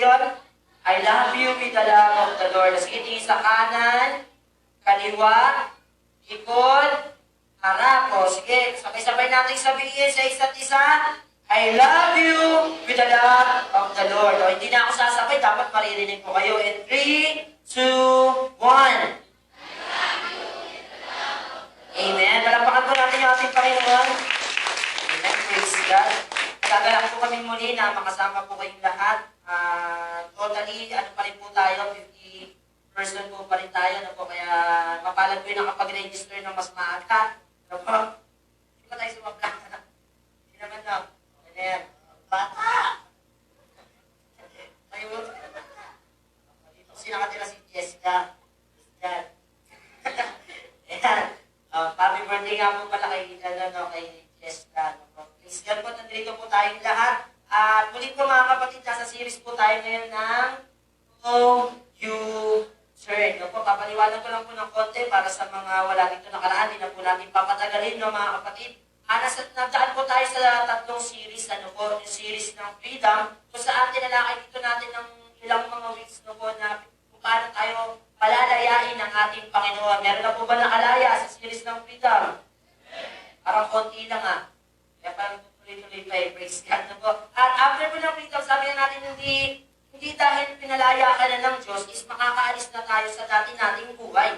yun? I love you with the love of the Lord. Sige, tingin sa kanan, kaliwa, likod, harap. O, sige, sabay-sabay natin sabihin sa isa't isa, I love you with the love of the Lord. O, hindi na ako sasabay, dapat maririnig ko kayo. In 3, 2, 1. Amen. Palapakan po natin yung ating Panginoon. Amen. Praise God. Nagagalak po kami muli na makasama po kayong lahat. Totally, pa rin po tayo, 50 person po pa rin tayo. Kaya mapalad po yung nakapag-register ng mas maaga. Hindi pa tayo sumabla. Hindi naman na. Amen. Bata! Tayo. Kasi nakatira si Jessica. Yan. Ayan. Happy birthday nga po pala kay Jessica. Please God po, nandito po tayong lahat. At muli po mga kapatid, nasa series po tayo ngayon ng Know You Turn. Papaliwanag ko lang po ng konti para sa mga wala dito nakaraan. Hindi na po natin papatagalin, no, mga kapatid. Nagdaan po tayo sa tatlong series, yung series ng Freedom, kung saan tinalakay dito natin ng ilang mga weeks na kung paano tayo palalayain ng ating Panginoon. Meron na po ba nakalaya sa series ng Freedom? Parang konti lang Kaya parang tuloy-tuloy pa praise God na po. At after po ng Freedom, sabi na natin hindi dahil pinalaya ka na ng Diyos is makakaalis na tayo sa dati nating buhay.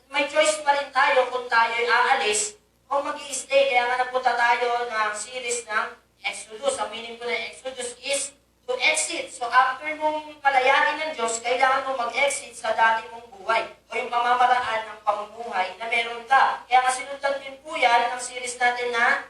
May choice pa rin tayo kung tayo'y aalis o mag-i-stay. Kaya nga napunta tayo ng series ng Exodus. Ang meaning po ng Exodus is to exit. So after mong palayain ng Diyos, kailangan mo mag-exit sa dati mong buhay o yung pamamaraan ng pamumuhay na meron ka. Kaya nga sinundan din po yan ang series natin na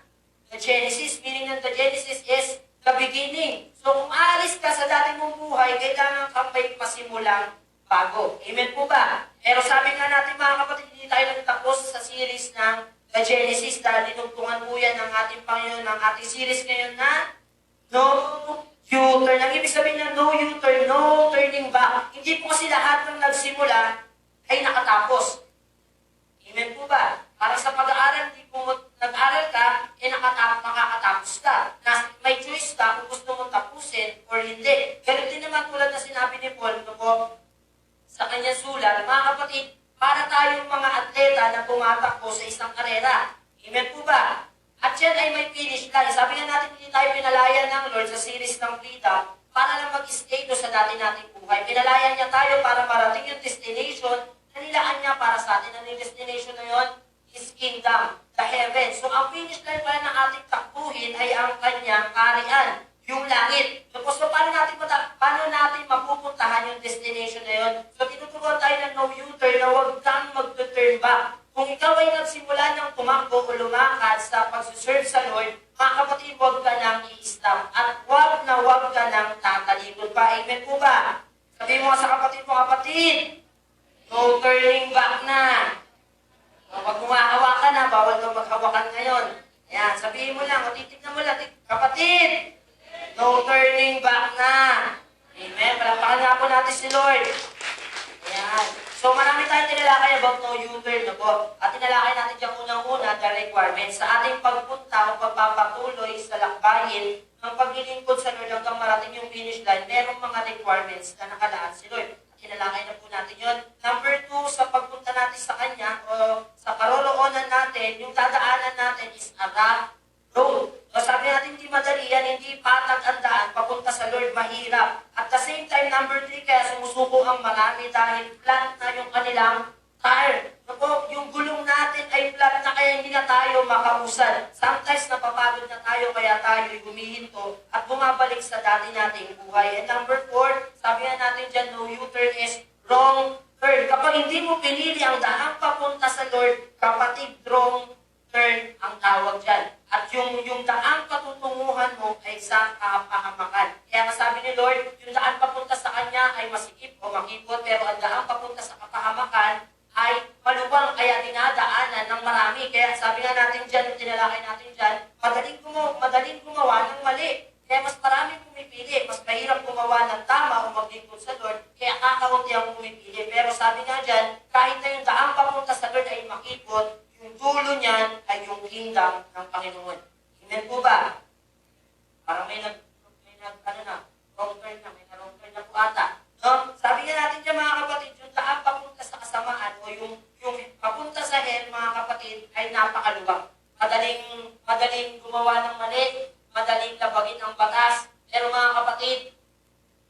The Genesis. Meaning ng The Genesis is the beginning. So kung aalis ka sa dati mong buhay, kailangan kang may pasimulang bago. Amen po ba? Pero sabi nga natin mga kapatid, hindi tayo nagtapos sa series ng The Genesis dahil dinugtungan po yan ng ating Panginoon ng ating series ngayon na No U-turn. Ang ibig sabihin ng no U-turn, no turning back. Hindi po kasi lahat ng nagsimula ay nakatapos. Amen po ba? Para sa pag-aaral, hindi po nag-aaral ka, makakatapos ka. May choice ka kung gusto mong tapusin or hindi. Ganun din naman tulad na sinabi ni Paul sa kanyang sulat, mga kapatid, para tayong mga atleta na tumatakbo sa isang karera. Amen po ba? At yan ay may finish line. Sabi nga natin, hindi tayo pinalayan ng Lord sa series ng Freedom para lang mag-stay sa dati nating buhay. Pinalayan niya tayo para marating yung destination na nilaan niya para sa atin. Ang destination na yun is kingdom, the heaven. So ang finish line pala ng ating takbuhin ay ang kanyang kaharian, yung langit. So paano natin mapupuntahan yung destination na yun? So tinuturuan tayo ng no U-turn na huwag kang mag-turn back. Kung ikaw ay nagsimula ng tumakbo o lumakad sa pagsuserve sa Lord, mga kapatid, huwag ka nang i-stop. At huwag ka nang tatalikod pa. Amen po ba? Sabihin mo sa kapatid mo, kapatid, no turning back na. Pag humahawakan na, bawal kang maghawakan ngayon. Ayan, sabihin mo lang, o titignan mo lang, kapatid, no turning back na. Amen. Palapakan nga po natin si Lord. Ayan. So marami tayong tinalakay about no U-turn At tinalakay natin dyan unang-una the requirements sa ating pagpunta o pagpapatuloy sa lakbayin ng paglilingkod sa Lord hanggang marating yung finish line. Merong mga requirements na nakalaan si Lord. At tinalakay na po natin yun. Number 2, sa pagpunta natin sa Kanya o sa paroroonan natin, yung dadaanan natin is a rough road. So sabi natin, hindi madali yan, hindi patag ang daan, papunta sa Lord, mahirap. At the same time, number 3, kaya sumusuko ang marami dahil flat na yung kanilang tire. Yung gulong natin ay flat na kaya hindi na tayo makausad. Sometimes napapagod na tayo kaya tayo humihinto at bumabalik sa dati nating buhay. And number 4, sabi nga natin dyan, no U-turn is wrong turn. Kapag hindi mo pinili ang daan papunta sa Lord, kapatid, wrong turn ang tawag dyan. At yung daang patutunguhan mo ay sa kapahamakan. Kaya nga sabi ni Lord, yung daan papunta sa Kanya ay masikip o makipot, pero ang daan papunta sa kapahamakan ay malubang, kaya dinadaanan ng marami. Kaya sabi nga natin dyan, yung tinalakay natin dyan, madaling gumawa ng mali. Kaya mas maraming pumipili, mas mahirap gumawa ng tama o maglingkod sa Lord, kaya kakaunti ang pumipili. Pero sabi nga dyan, kahit na yung daang papunta sa Lord ay makipot, yung dulo niyan ay yung kingdom ng Panginoon. Amen po ba? Parang may wrong turn na po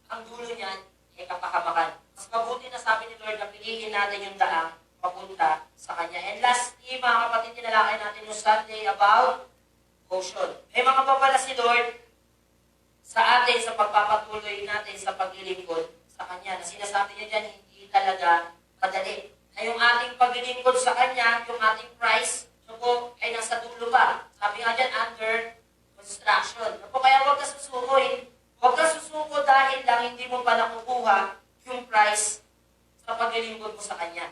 ang dulo niyan ay kapakamakan. Mas mabuti na sabi ni Lord na piliin natin yung daang papunta sa Kanya. And lastly, mga kapatid, tinalakay natin yung Sunday about devotion. May mga babala si Lord sa atin, sa pagpapatuloy natin sa paglilingkod sa Kanya. Na sinasabi niya dyan, hindi talaga madali. Na yung ating paglilingkod sa Kanya, yung ating price, po, ay nasa dulo pa. Sabi nga dyan, under construction. Kaya huwag ka susuko. Huwag ka susuko dahil lang hindi mo pa nakukuha yung price sa paglilingkod mo sa Kanya.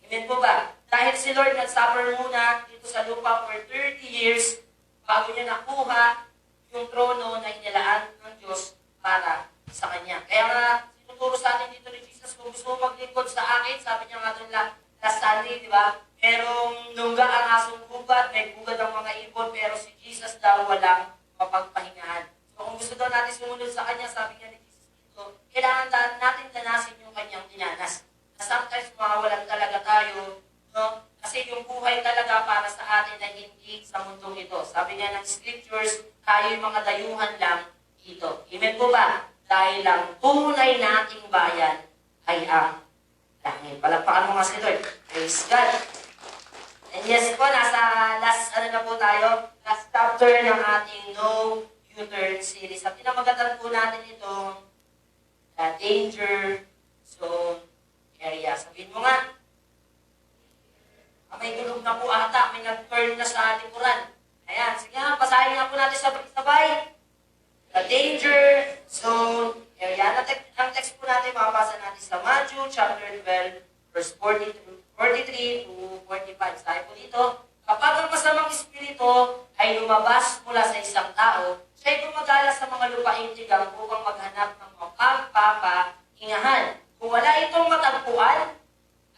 Amen po ba? Dahil si Lord nag-suffer muna dito sa lupa for 30 years bago niya nakuha yung trono na inilaan ng Diyos para sa Kanya. Kaya nga, sinuturo sa atin dito ni Jesus, kung gusto mo maglingkod sa akin, sabi niya nga doon last Sunday, di ba? Merong nungga ang asong gubat, may bugad ang mga ibon, pero si Jesus daw walang mapagpahingahan. So kung gusto daw natin sumunod sa Kanya, sabi niya ni Jesus dito, kailangan natin danasin yung Kanyang dinanas. Na sometimes mawawalan talaga tayo, no? Kasi yung buhay talaga para sa atin na hindi sa mundong ito. Sabi nga ng scriptures, tayo yung mga dayuhan lang dito. Amen po ba? Dahil lang tunay nating bayan ay ang langit. Palagpakan mo nga si Lord. Praise God. And yes po, nasa last, na po tayo? Last chapter ng ating No U-Turn series. At pinamagatan po natin itong danger zone area. Sabihin mo nga, may gulog na po ata, may nag-turn na sa likuran. Ayan, sige nga, basahin nga po natin sabay-sabay. The danger zone area. Ang text po natin, mabasa natin sa Matthew chapter 12, verse 43 to 45. Sabi po dito, kapag ang masamang espiritu ay lumabas mula sa isang tao, siya'y gumagala sa mga lupaing tigang upang maghanap ng mapagpapahingahan. Kung wala itong matagpuan,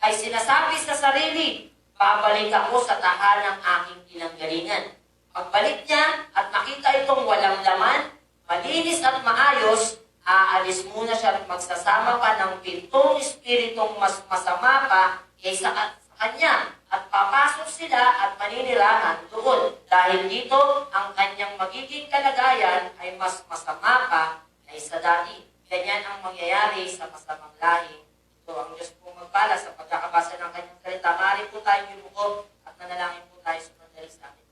ay sinasabi sa sarili, babalik ako sa tahanang aking pinanggalingan. Pagbalik niya at makita itong walang laman, malinis at maayos, aalis muna siya at magsasama pa ng 7 espiritong mas masama pa kaysa sa kanya. At papasok sila at maninirahan doon. Dahil dito, ang kanyang magiging kalagayan ay mas masama pa kaysa dati. Ganyan ang mangyayari sa masamang lahi. Ito ang Diyos po magpala sa pagkakabasa ng kanyang salita. Maaari po tayong yumuko at nanalangin po tayo sa mandali sa atin.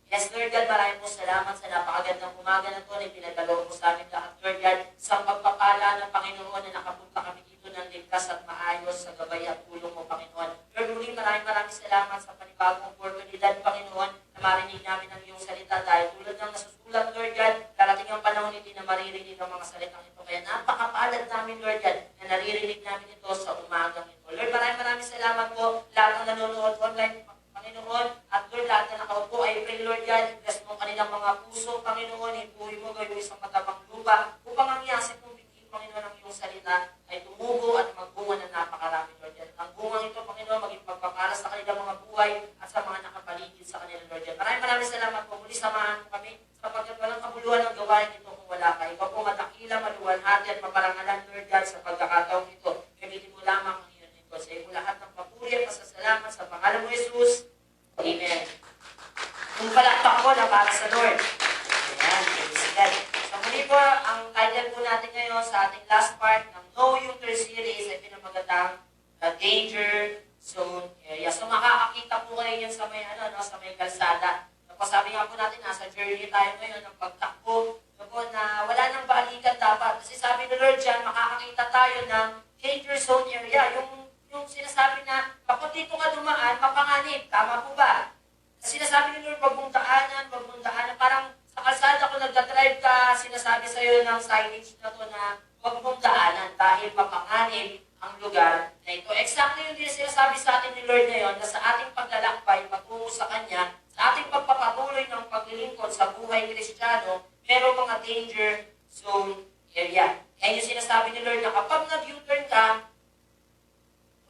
Yes, Lord God, maraming po salamat sa napakagandang umaga na ito na pinagdalo mo sa amin lahat, Lord God, sa pagpapala ng Panginoon na nakapunta kami dito ng ligtas at maayos sa gabay at tulong mo, Panginoon. Lord, muli maraming salamat sa panibagong oportunidad, Panginoon, na marinig namin ang iyong salita dahil tulad ng nasusulat, Lord God, darating ang panahon hindi na maririnig ang mga salitang ito. Kaya napakapalad namin, Lord God, na naririnig namin ito sa umagang ito. Lord, maraming salamat po lahat ng nanonood online, Panginoon, at Lord, lahat na nakaupo, I pray, Lord God, bless mo kanilang mga puso, Panginoon, ipuwi mo, gawin mo isang matabang lupa, upang ang yasip mong bigyan, Panginoon, ang iyong salita ay tumubo at magbunga ng napakarami, Lord God. Ang bungang ito, Panginoon, maging pagpapara sa kanilang mga buhay at sa mga nakapaligid sa kanila, Lord God. Maraming salamat po. Muli samahan po kami sapagkat walang kabuluhan ng gawain ito kung wala ka. Ikaw po matakila, maluwalhati at maparangalan, Lord God, sa pagkakataong ito. Gamitin mo lamang ang iyong lingkod. Sa iyo lahat ng papuri at pasasalamat sa pangalan mo, Jesus. Amen. Kung palakpak po na para sa Lord. Ayan, praise God. So muli po, ang title po natin ngayon sa ating last part ng No U-Turn series ay pinamagatang The Danger Zone Area. So makakakita po kayo yan sa may, sa may kalsada. Tapos sabi nga po natin, nasa journey tayo ngayon ng pagtakbo na wala nang balikan dapat. Kasi sabi ni Lord dyan, makakakita tayo ng Danger Zone Area. Yung sinasabi na, kapag dito ka dumaan, mapanganib. Tama po ba? Sinasabi ni Lord, wag mong daanan, parang sa kalsada kung nagdadrive ka, sinasabi sa'yo ng signage na to na wag mong daanan dahil mapanganib ang lugar na ito. Exactly yung din sinasabi sa atin ni Lord ngayon na sa ating paglalakbay, patungo sa Kanya, sa ating pagpapatuloy ng paglilingkod sa buhay Kristiyano, merong mga danger zone area. Kaya yung sinasabi ni Lord na kapag nag-U-turn ka,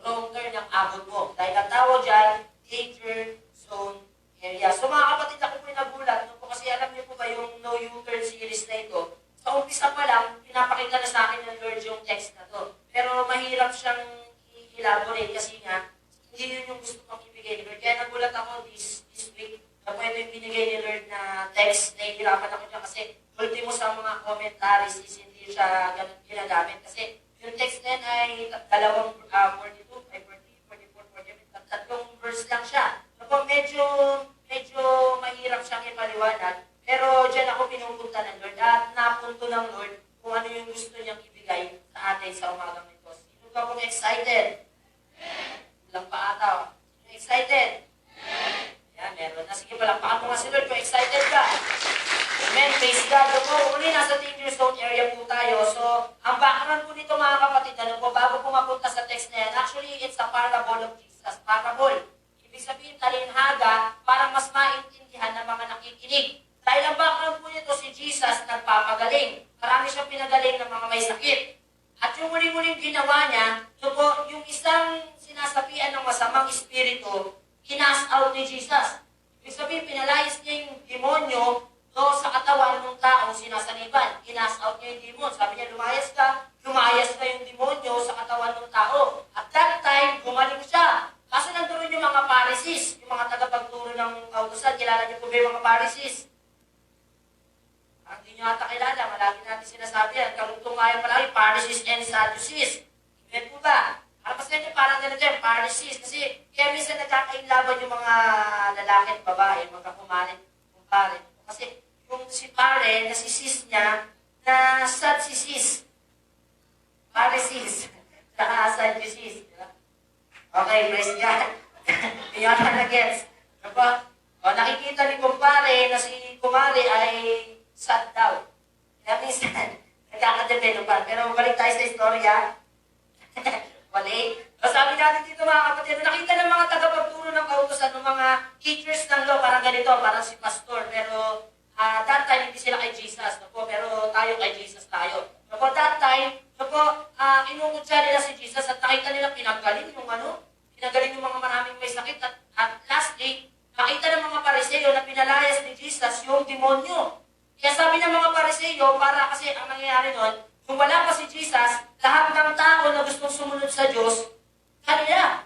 wrong turn ang abot mo. Dahil ang tawag dyan, danger zone area. So mga kapatid, ako po'y nagulat. No po, kasi alam niyo po ba yung No U-Turn series na ito? Sa umpisa pa lang, pinapakita na sa akin ng Lord yung text na to. Pero mahirap siyang i-elaborate kasi nga, hindi yun yung gusto kong ibigay ni Lord. Kaya nagulat ako this week na po ito yung binigay ni Lord na text. Nahihirapan ako dyan kasi ultimo sa mga commentaries is hindi siya ganun ginagamit. Kasi yung text na yan ay dalawang 42, ay 40, 44, 45, tatlong verse lang siya. So po, medyo mahirap siyang ipaliwanag. Pero dyan ako pinupunta ng Lord at napunto ng Lord kung ano yung gusto niyang ibigay sa atin sa umagang ito. Sino ba kung excited? Lang pa ata. Sino excited? Yan, meron na. Sige, palakpakan mo nga si Lord kung excited ka. Amen. Praise God. So po, uli, nasa danger zone area po tayo. So, ang background po nito mga kapatid, ano po, bago po mapunta sa text na yan, actually, it's a parable of Jesus. Parable. Ibig sabihin, talinhaga para mas maintindihan ng mga nakikinig. Dahil ang background po nito, si Jesus nagpapagaling. Marami siyang pinagaling ng mga may sakit. At yung muling-muling ginawa niya, so po, yung isang sinasapian ng masamang espiritu, kinas out ni Jesus. Ibig sabihin, pinalayas niya yung demonyo sa katawan ng taong sinasaniban. Kinas out niya yung demon. Sabi niya, lumayas ka yung demonyo sa katawan ng tao. At that time, gumaling siya. Kaso nandoon yung mga Pharisees, yung mga tagapagturo ng kautusan. Kilala niyo po ba yung mga Pharisees? Hindi nyo ata kilala, malagi natin sinasabi yan. Kalugtong nga yung palagi, Pharisees and Sadducees. Amen po ba? Para kasi parang ganito yan, Pharisees. Kasi kaya minsan nagkakainlaban yung mga lalaki at babae, magkakumarin, kumpare. Kasi yung si pare, na si sis niya, na Sadducees. Pharisees. Saka Sadducees. Diba? Okay, praise God. Hindi nyo ata na-gets. Diba? O, nakikita ni kumpare na si kumare ay sad daw. Kaya minsan, nagkakadevelopan. Pero balik tayo sa istorya. Balik. So, sabi natin dito mga kapatid, nakita ng mga tagapagturo ng kautusan, ng mga teachers ng law, parang ganito, parang si pastor. Pero that time, hindi sila kay Jesus. No po? Pero tayo kay Jesus tayo. So, po, that time, inungutsa nila si Jesus at nakita nila pinagaling yung pinagaling yung mga maraming may sakit. At lastly, nakita ng mga Pariseo na pinalayas ni Jesus yung demonyo. Kaya sabi ng mga Pariseo, para kasi ang nangyayari nun, kung wala pa si Jesus, lahat ng tao na gustong sumunod sa Diyos, kanila.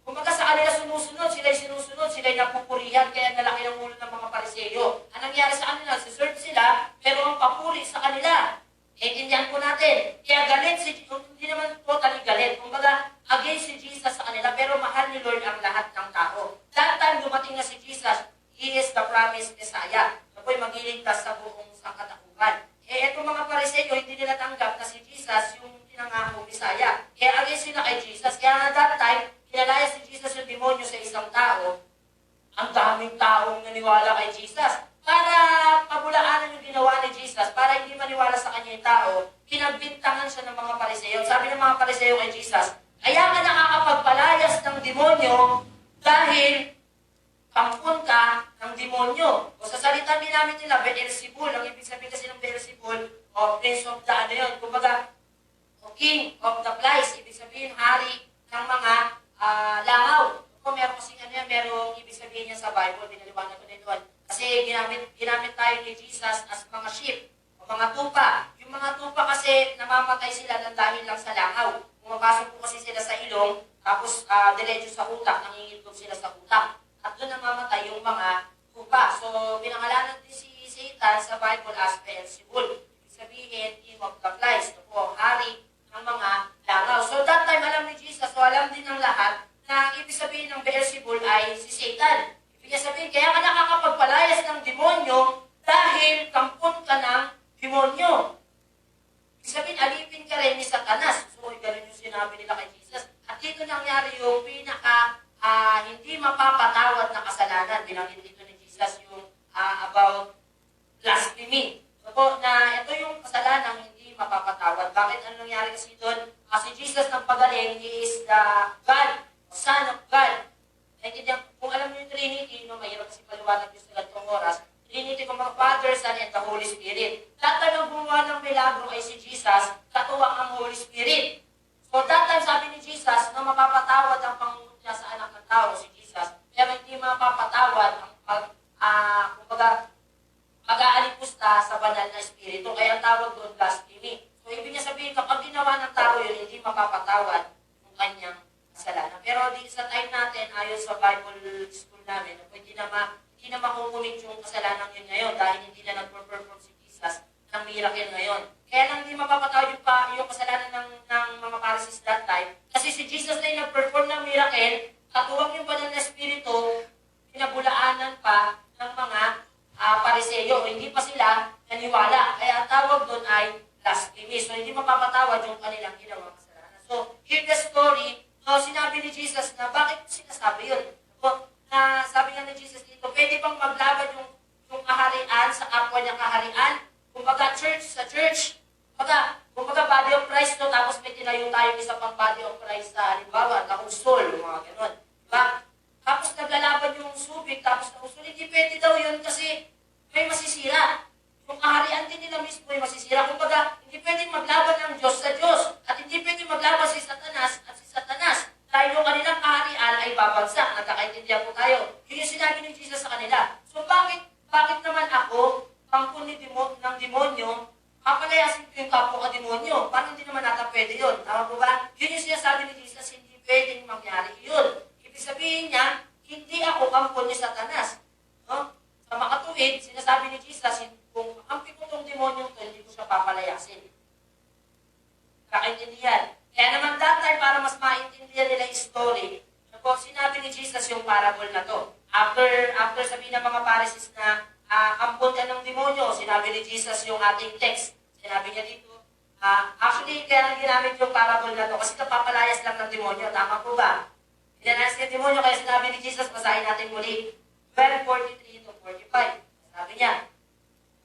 Kung sa kanila sumusunod, sila'y sinusunod, sila'y napupurihan, kaya nalaki ng ulo ng mga Pariseo. Ang nangyari sa kanila, siserve sila, pero ang papuri sa kanila. Intindihan po natin. Kaya galit hindi naman totally galit. Kumbaga, against si Jesus sa kanila, pero mahal ni Lord ang lahat ng tao. That time, dumating na si Jesus, He is the promised Messiah. Ako'y magliligtas sa buong sangkatauhan. Etong mga Pariseo, hindi nila tanggap na si Jesus yung tinangakong Messiah. Kaya against sila kay Jesus. Kaya na that time, kinalayas si Jesus yung demonyo sa isang tao. Ang daming taong naniwala kay Jesus. Para pabulaanan yung ginawa ni Jesus, para hindi maniwala sa kanya yung tao, kinagbintangan siya ng mga Pariseo. Sabi ng mga Pariseo kay Jesus, kaya ka nakakapagpalayas ng demonyo dahil kampun ka ng demonyo. O sa salita din namin nila, Beelzebul. Ang ibig sabihin kasi ng Beelzebul, o Prince of the kumbaga, o King of the Flies. Ibig sabihin, hari ng mga langaw. Kung meron kasi merong ibig sabihin niya sa Bible, binaliwanag ko din doon. Kasi ginamit tayo ni Jesus as mga sheep, o mga tupa. Yung mga tupa kasi namamatay sila ng dahil lang sa langaw. Pumapasok po kasi sila sa ilong, tapos diretso sa utak, nangingiltog sila sa utak. At doon namamatay yung mga tupa. So, pinangalanan din si Satan sa Bible as Beelzebul. Ibig sabihin, King of the Flies. Ito po, hari ng mga langaw. So, that time, alam ni Jesus, so alam din ng lahat, na ibig sabihin ng Beelzebul ay si Satan. Ibig sabihin, kaya ka nakakapagpalayas ng demonyo dahil kampun ka ng demonyo. Ibig sabihin, alipin ka rin ni Satanas. So, ganun yung sinabi nila kay Jesus. At dito nangyari yung hindi mapapatawad na kasalanan. Binanggit dito ni Jesus yung about blasphemy. So po, na ito yung kasalanan hindi mapapatawad. Bakit? Ano nangyari kasi doon? Si Jesus ng pagaling, He is the God, Son of God. Kung alam niyo yung Trinity, mahirap kasi paliwanag yung sa ganitong oras, Trinity kung mga Father, Son, and the Holy Spirit. That time ang gumawa ng milagro ay si Jesus, katuwang ang Holy Spirit. So that time sabi ni Jesus, na mapapatawad ang pangunod niya sa anak ng tao, si Jesus, pero hindi mapapatawad ang pag-aalipusta sa banal na Espiritu. Kaya ang tawag doon, blasphemy. So ibig niya sabihin, kapag ginawa ng tao yun, hindi mapapatawad ang kanyang kasalanan. Pero di sa time natin, ayon sa Bible school namin, hindi na makukumit yung kasalanan yun ngayon dahil hindi na nag-perform si Jesus ng miracle ngayon. Kaya lang hindi mapapatawad yung kasalanan ng mga Pharisees that time. Kasi si Jesus na yung nag-perform ng miracle, katuwang yung banal na espiritu, pinabulaanan pa ng mga Pariseyo. Hindi pa sila naniwala. Kaya ang tawag doon ay blasphemy. So hindi mapapatawad yung kanilang ginawang kasalanan. So hear the story. So sinabi ni Jesus na bakit sinasabi yun? So, sabi nga ni Jesus dito, pwede bang maglaban yung kaharian sa kapwa niya kaharian? Kumbaga church sa church. Kumbaga body of Christ no, tapos may tinayo tayong isa pang body of Christ sa halimbawa, nausol, mga ganon. Diba? Tapos naglalaban yung subik, tapos nausol, hindi pwede daw yun kasi may masisira. Yung kaharian din nila mismo ay masisira. Kumbaga, hindi pwedeng maglaban ng Diyos sa Diyos. At hindi pwedeng maglaban si Satanas at si Satanas. Dahil yung kanilang kaharian ay babagsak. Nagkakaintindihan po tayo. Yun yung sinabi ni Jesus sa kanila. So bakit naman ako, pangkon ng demonyo, papalayasin ko yung kapwa ka demonyo? Parang hindi naman nata pwede yun. Tama po ba? Yun yung sinasabi ni Jesus, hindi pwedeng mangyari yun. Ibig sabihin niya, hindi ako kampon ni Satanas. No? Sa makatuwid, sinasabi ni Jesus, kung kampi ko itong demonyong ito, hindi ko siya papalayasin. Kakaintindihan. Kaya naman that time, para mas maintindihan nila yung story, sinabi ni Jesus yung parable na to. After sabihin ng mga Pharisees na kampon ka ng demonyo, sinabi ni Jesus yung ating text. Sinabi niya dito, actually, kaya nang ginamit yung parable na to, kasi napapalayas lang ng demonyo. Tama po ba? Pinalayas ng demonyo, kaya sinabi ni Jesus, basahin natin muli, 12:43 to 45. Sabi niya,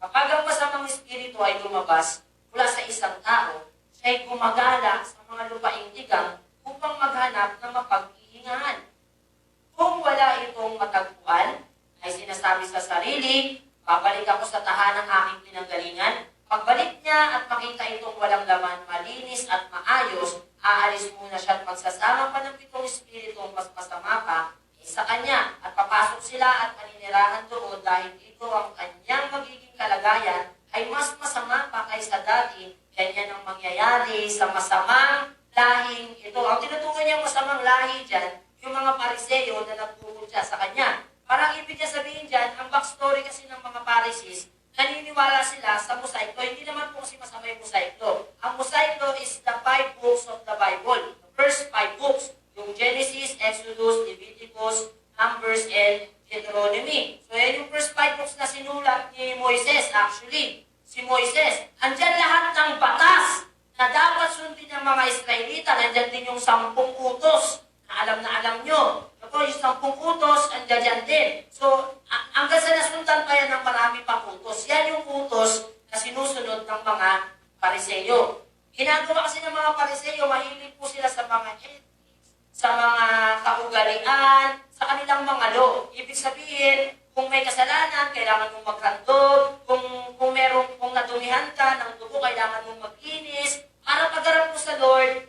kapag ang masamang espiritu ay lumabas mula sa isang tao, siya ay gumagala sa mga lupaing tigang upang maghanap ng mapaghihingahan. Kung wala itong matagpuan, ay sinasabi sa sarili, babalik ako sa tahanang aking pinanggalingan. Pagbalik niya at makita itong walang laman, malinis at maayos, aalis muna siya at magsasama pa ng 7 espiritong mas masama pa sa kanya. At papasok sila at maninirahan doon dahil ito ang kanyang magiging kalagayan ay mas masama pa kaysa dati. Ganyan ang mangyayari sa masamang lahing ito. Ang tinutukoy niyang masamang lahi dyan, yung mga Pariseyo na nagpupunta sa kanya. Parang ibig niya sabihin dyan, ang backstory kasi ng mga Pharisees, naniniwala sila sa Mosaic Law. Hindi naman po kasi masama yung Mosaic Law. Ang Mosaic Law is the 5 books of the Bible. The first 5 books. Yung Genesis, Exodus, Leviticus, Numbers, and Deuteronomy. So yan yung first 5 books na sinulat ni Moises actually. Si Moises. Andyan lahat ng batas na dapat sundin ng mga Israelita. Nandyan din yung 10 utos na alam nyo. Ito, yung 10 utos, andyan din. So, hanggang sa nasundan pa yan ng marami pang utos. Yan yung utos na sinusunod ng mga Pariseyo. Ginagawa kasi ng mga Pariseyo, mahilig po sila sa mga ethics, sa mga kaugalian, sa kanilang mga law. Ibig sabihin, kung may kasalanan, kailangan mong maghandog. Kung nadumihan ka ng dugo, kailangan mong maglinis. Para pagharap mo sa Lord,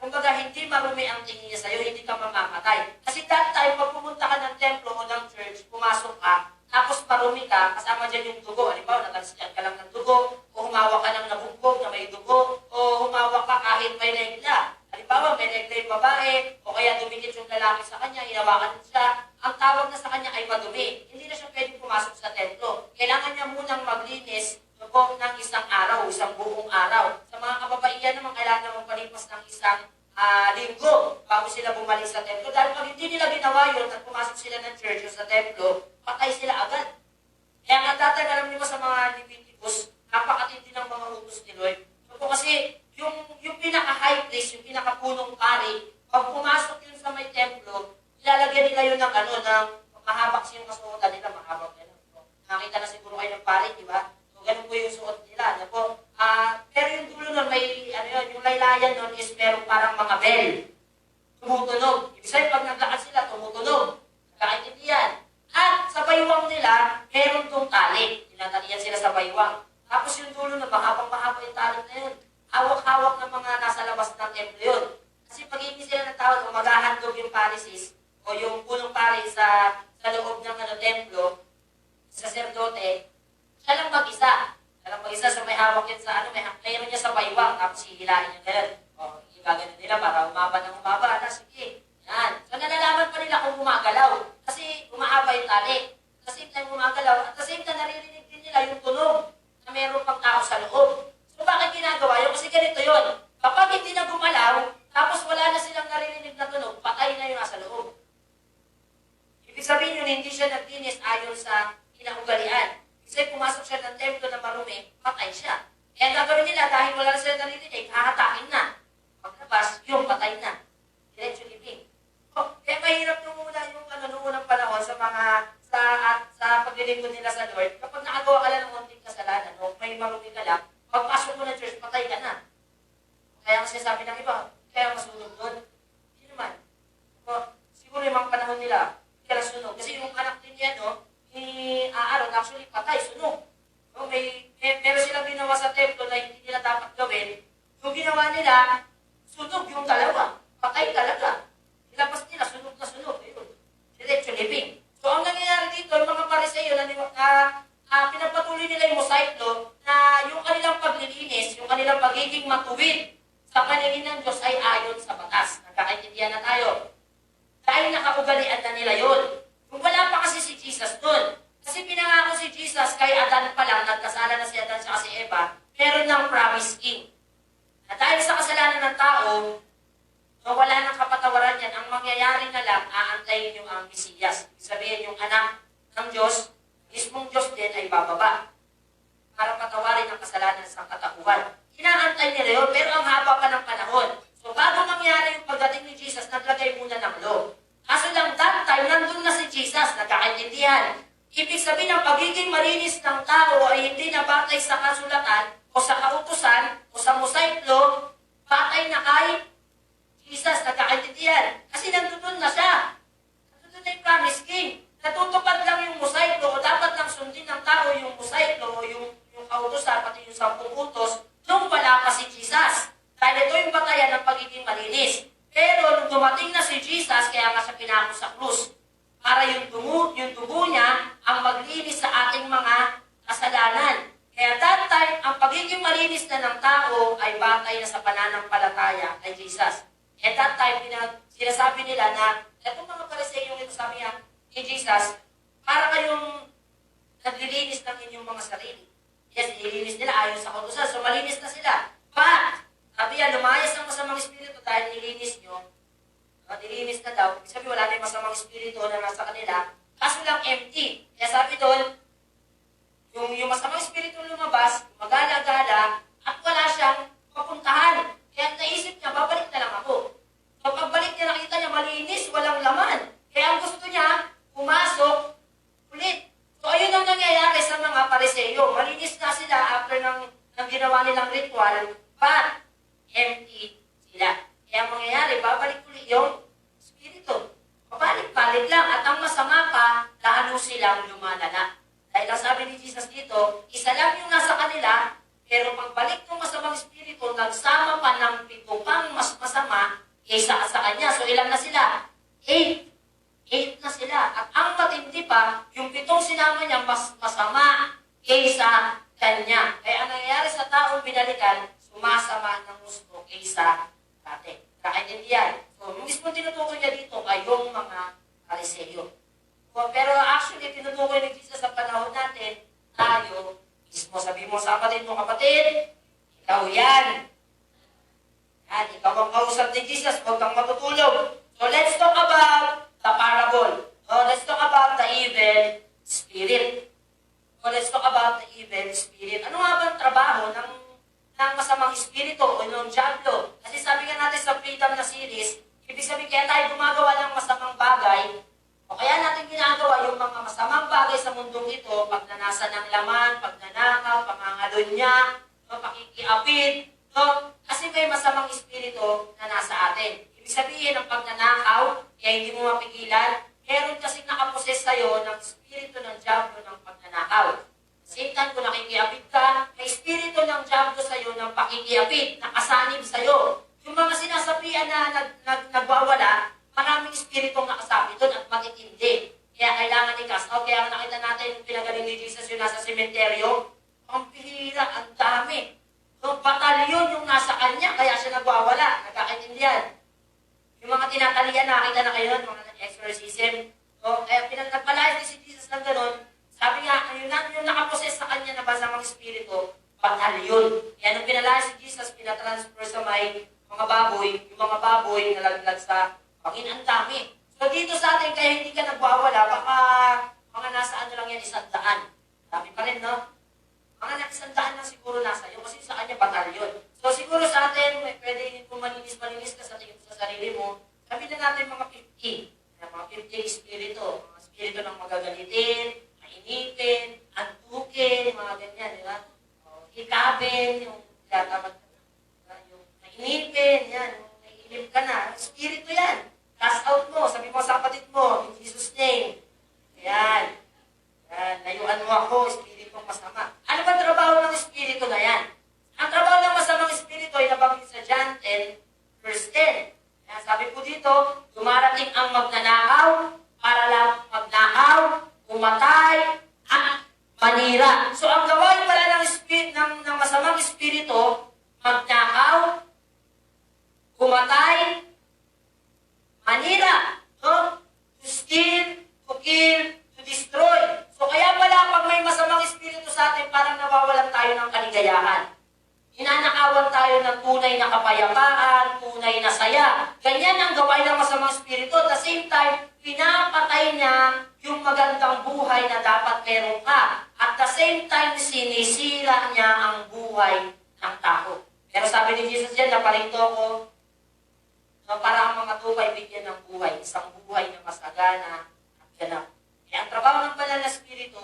kumbaga hindi marumi ang tingin niya sa'yo, hindi ka mamamatay. Kasi that time, pag pumunta ka ng templo o ng church, pumasok ka, tapos marumi ka, kasama dyan yung dugo. Halimbawa, natalsikan ka lang ng dugo, o humawak ka ng nabugbog na may dugo, o humawak ka kahit may regla. Halimbawa, may regla yung babae, o kaya dumikit yung lalaki sa kanya, hinawakan siya, ang tawag na sa kanya ay madumi. Hindi na siya pwedeng pumasok sa templo. Kailangan niya munang maglinis ng isang araw, isang buong araw. Sa mga kababaihan naman, kailangan naman palipas ng isang linggo bago sila bumalik sa templo. Dahil pag hindi nila ginawa yun at pumasok sila ng church o sa templo, patay sila agad. Kaya nga tatay, alam niyo ba sa mga Leviticus, napakatindi ng mga utos ni Lord. So kasi yung pinaka-high priest, yung pinaka-punong pari, pag pumasok yun sa may templo, ilalagyan nila yun ng mahabak siyang kasuotan nila, mahabak nila. Nakita na siguro kayo ng pari, di ba? Ganun po yung suot nila. Pero yung dulo nun, yung laylayan nun is merong parang mga bell. Tumutunog. Ibig sabihin, pag naglakad sila, tumutunog. Nagkakaintindihan. At sa baywang nila, meron tong tali. Tinatalian sila sa baywang. Tapos yung dulo nun, mahabang-mahaba yung tali na yun. Hawak-hawak ng mga nasa labas ng templo yun. Kasi pag hindi sila natawag o maghahandog yung Pharisees o yung punong pari sa loob ng templo, saserdote, siya lang mag-isa. So may hawak yan sa mayroon niya sa baywang, tapos hihilain niya gano'n. O, gagano'n nila para umaba. Sige. Yan. So nalalaman pa nila kung gumagalaw. Kasi umahaba yung tali. Kasi time gumagalaw. At the same time, naririnig din nila yung tunog na meron pang tao sa loob. So bakit ginagawa yun? Kasi ganito yun. Kapag hindi na gumalaw, tapos wala na silang naririnig na tunog, patay na yung nasa loob. Ibig sabihin yun, hindi siya naglinis ayon sa kinaugalian. Kasi pumasok siya ng templo na marumi, patay siya. Kaya gagawin nila, dahil wala na sila naririnig, hahatakin na. Paglabas, yung patay na. Diretso living. Kaya mahirap nung unang panahon sa mga sa paglilingkod nila sa Lord, kapag nakagawa ka lang ng konting kasalanan, o may marumi ka lang, pagpasok mo ng church, patay ka na. Kaya kasi sabi ng iba, kaya masunog doon. Hindi naman. Siguro yung mga panahon nila, hindi ka sunog. Kasi yung anak din yan, ni Aaron, actually patay, sunog. Meron silang ginawa sa templo na hindi nila dapat gawin. Yung ginawa nila, sunog yung dalawa. Patay talaga. Nilabas nila, sunog na sunog. Ayun. Diretso living. So, ang nangyayari dito, yung mga Pariseo na pinagpatuloy nila yung Mosaic Law na yung kanilang paglilinis, yung kanilang pagiging matuwid sa paningin ng Diyos ay ayon sa batas. Nagkakaintindihan na tayo. Dahil nakaugalian na nila yun. Kung wala pa kasi si Jesus dun. Kasi pinangako si Jesus kay Adan pa lang, nagkasala na si Adan at si Eva, meron ng promise king. At dahil sa kasalanan ng tao, wala ng kapatawaran yan, ang mangyayari na lang, aantayin yung ang Mesiyas. Sabihin yung anak ng Diyos, mismong Diyos din ay bababa para patawarin ang kasalanan sa katauhan. Inaantay nila yun, pero ang haba pa ng panahon. So bago mangyari yung pagdating ni Jesus, naglagay muna ng law. Kaso lang that time, nandun na si Jesus, nagkakaintindihan. Ibig sabihin ang pagiging malinis ng tao ay hindi na batay sa kasulatan o sa kautusan o sa Mosaic Law, batay na kay Jesus, nagkakaintindihan. Kasi nandun na siya. Nandun na yung promise king. Natutupad lang yung Mosaic Law o dapat lang sundin ng tao yung Mosaic Law o yung kautusan, pati yung 10 utos, nung wala pa si Jesus. Dahil ito yung batayan ng pagiging malinis. Pero nung dumating na si Jesus, kaya nga siya pinako sa krus, para yung dugo niya ang maglinis sa ating mga kasalanan. Kaya that time, ang pagiging malinis na ng tao ay batay na sa pananampalataya kay Jesus. At that time, sinasabi nila na, itong mga Pariseo ito sabi niya ni Jesus, para kayong naglilinis ng inyong mga sarili. Yes, nililinis nila ayon sa kautusan. So malinis na sila. But, sabi yan, lumayas ang masamang espiritu dahil nilinis nyo. Nilinis na daw. Sabi, wala na yung masamang espiritu na nasa kanila. Kaso lang empty. Kaya sabi doon, yung masamang espiritu lumabas, magala-gala, at wala siyang papuntahan. Kaya naisip niya, babalik na lang ako. So pagbalik niya, nakita niya, malinis, walang laman. Kaya ang gusto niya, pumasok ulit. So ayun ang nangyayari sa mga Pariseo. Malinis na sila after ng ginawa nilang ritual, but empty sila. Kaya ang mangyayari, babalik ulit yung espiritu. Pabalik-balik lang. At ang masama pa, lalo silang lumalala. Dahil ang sabi ni Jesus dito, isa lang yung nasa kanila, pero pagbalik ng masamang espiritu, nagsama pa ng 7 pang mas masama kaysa sa kanya. So ilan na sila? 8. 8 na sila. At ang matindi pa, yung 7 sinama niya mas masama kaysa kanya. Kaya ang nangyayari sa taong binalikan, sumasama ng gusto kaysa dati. Kakaintindihan. So, yung mismo tinutukoy niya dito ay yung mga Pariseo. So, pero actually, tinutukoy ni Jesus sa panahon natin, tayo mismo. Sabi mo sa kapatid mo, kapatid, ikaw yan. Yan, ikaw ang kausap ni Jesus, huwag kang matutulog. So, let's talk about the parable. Let's talk about the evil spirit. Let's talk about the evil spirit. Ano nga ba ang trabaho ng masamang espiritu o ng diablo? Kasi sabi nga natin sa Freedom na series, ibig sabihin kaya tayo gumagawa ng masamang bagay, o kaya natin ginagawa yung mga masamang bagay sa mundong ito, pagnanasa ng laman, pagnanakaw, pangangalunya, pakikiapid, kasi may masamang espiritu na nasa atin. Ibig sabihin, ang pagnanakaw, kaya hindi mo mapigilan, meron kasing nakaposes sa'yo ng espiritu ng diablo ng pagnanakaw. Satan, kung nakikiapid ka, may espiritu ng diablo sa'yo ng pakikiapid, nakasanib sa'yo. Yung mga sinasabihan na nagwawala, maraming espiritong nakasabi doon at matitindi. Kaya kailangan i-cast out. Kaya nakita natin yung pinagaling ni Jesus yung nasa sementeryo, ang pihira, ang dami. So, batalyon yung nasa kanya, kaya siya nagwawala. Nagkakaintindihan. Yung mga tinatalian, nakita na kayo nun, mga exorcism. So, kaya nagpalayas ni si Jesus ng ganun, Sabi nga, yung nakaproses sa kanya na masamang espiritu, batalyon. Kaya nung pinalaya si Jesus, pinatransfer sa may mga baboy, yung mga baboy nalaglag sa Panginoon, ang dami. So dito sa atin, kaya hindi ka nagwawala, baka mga nasa ano lang yan, 100. Dami pa rin, no? Mga nasa 100 lang siguro nasa iyo, kasi sa kanya batalyon. So siguro sa atin, pwede kung maninis-maninis ka sa tingin sa sarili mo, sabi na natin mga 50. Mga 50 espiritu, mga espiritu ng magagalitin, mainitin, antukin, mga ganyan, di ba? Hikabin, yung tatamad yung mainitin, yan, yung naiinip ka na, espiritu yan. Cast out mo, sabi mo sa kapatid mo, in Jesus' name. Ayan. Yan, layuan mo ako, espiritong masama. Ano ba trabaho ng espiritu na yan? Ang trabaho ng masamang espiritu ay nabanggit sa John 10, verse 10. Yan, sabi po dito, dumarating ang magnanakaw para lang magnakaw, umatay, at manira. So ang gawain pala ng masamang espiritu, magnakaw, umatay, manira. No? To steal, to kill, to destroy. So kaya pala pag may masamang espiritu sa atin, parang nawawalan tayo ng kaligayahan. Hinanakawan tayo ng tunay na kapayapaan, tunay na saya. Ganyan ang gawain ng masamang espiritu. At the same time, pinapatay niya yung magandang buhay na dapat meron ka. At the same time, sinisira niya ang buhay ng tao. Pero sabi ni Jesus yan, naparito ko, na para ang mga tupay bigyan ng buhay, isang buhay na masagana at ganap. Kaya ang trabaho ng banal na espiritu